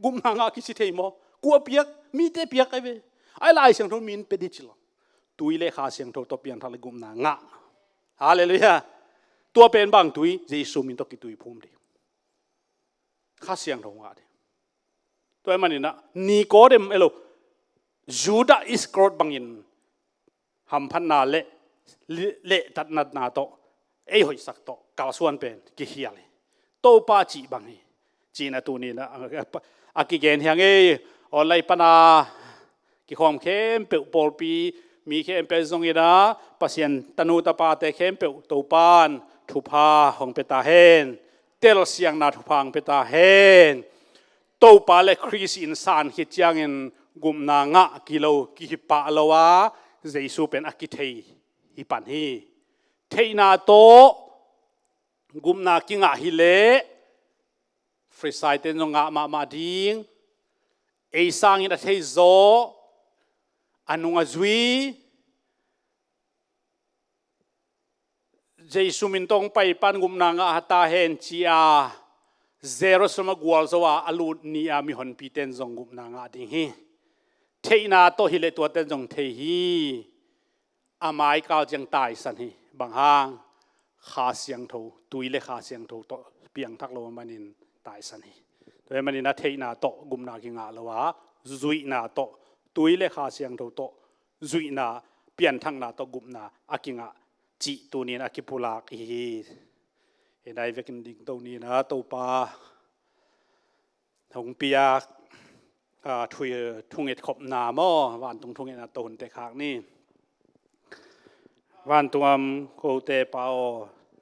กุมนางะคิดสิเทมกัวเปียกมีเตเปียกไอ้เว้ไอ้ลายเสียงทมินเป็นดิจิลตุยเลขาเสียงตัวเปียงทักกุมนางะฮาเลลูยาตัวเป็นบางตุยเยซูมินตกิตุยพุ่มดิข้าเสียงทงอะไรตัวมันนี่นะนิโคเดมเอโลยูดาอิสกรอดบังอินฮัมพันนาเละตัดนัดนาโตหอยสักโตกาลส่วนเป็นกิเฮียเลยโตป้าจีบังฮีจีน่ะตัวนี้นะอากิเกนเฮียงออนไลน์ปนากิความเข้มเปิลปอลปีมีเข้มเปิลซงยีนะปัสยันตนูตาปาเตเข้มเปิลโตปานทุพาหงเปตาเฮนเตลเสียงนาทุพังเปตาเฮนโตปาเลคริสอินสานฮิตยังอินกุมนางะกิโลกิฮิปะลวะเยซูเป็นอากิเทฮิปันฮีเทนาโตกุมนากิงะฮิเลฟริไซเตนงะมาดิงสังอินเทโซอนุงจุยเยซูมินตงไปปันกุมนางะฮัตาเฮนจีอาเซโรสมากัวลสวาอลูนีอามิฮอนปีเตนจงกุมนางะดิงฮีเทนาโตฮิเลตัวเตนจงเทฮีอาไมกาจังตายสันฮีบางฮางขาเสียงโทตุยเลขาเสียงโทโตเปียงทักโลมานิน tai sani toy mani na thei na to gum na ki nga lawa zui na to tui le kha siang tho to zui na pian thang na to gum na akinga chi tu ni na ki pulak hi e dai vekin ding to ni na to pa thong pia thui thunget khop na mo wan tung thunget na to hun te khak ni wan tuam ko te pao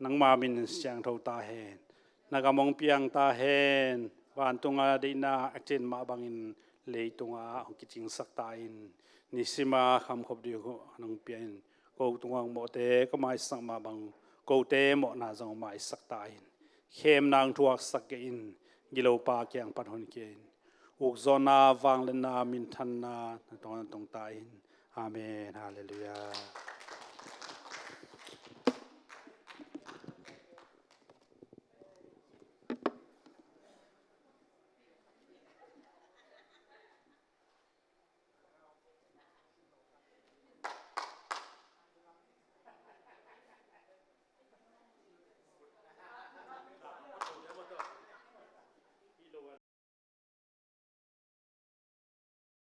nang ma min siang tho ta hen nagamong piang ta hen wan tunga de na achen ma bangin le tunga kiching sak ta in nisima kham khop di ko nang pian ko tunga mo te ko mai sang ma bang ko te mo na jong mai sak ta in khem nang thuak sak ke in gilo pa kyang pan hon ke in uk zona wang le na min than na tong ta in amen hallelujah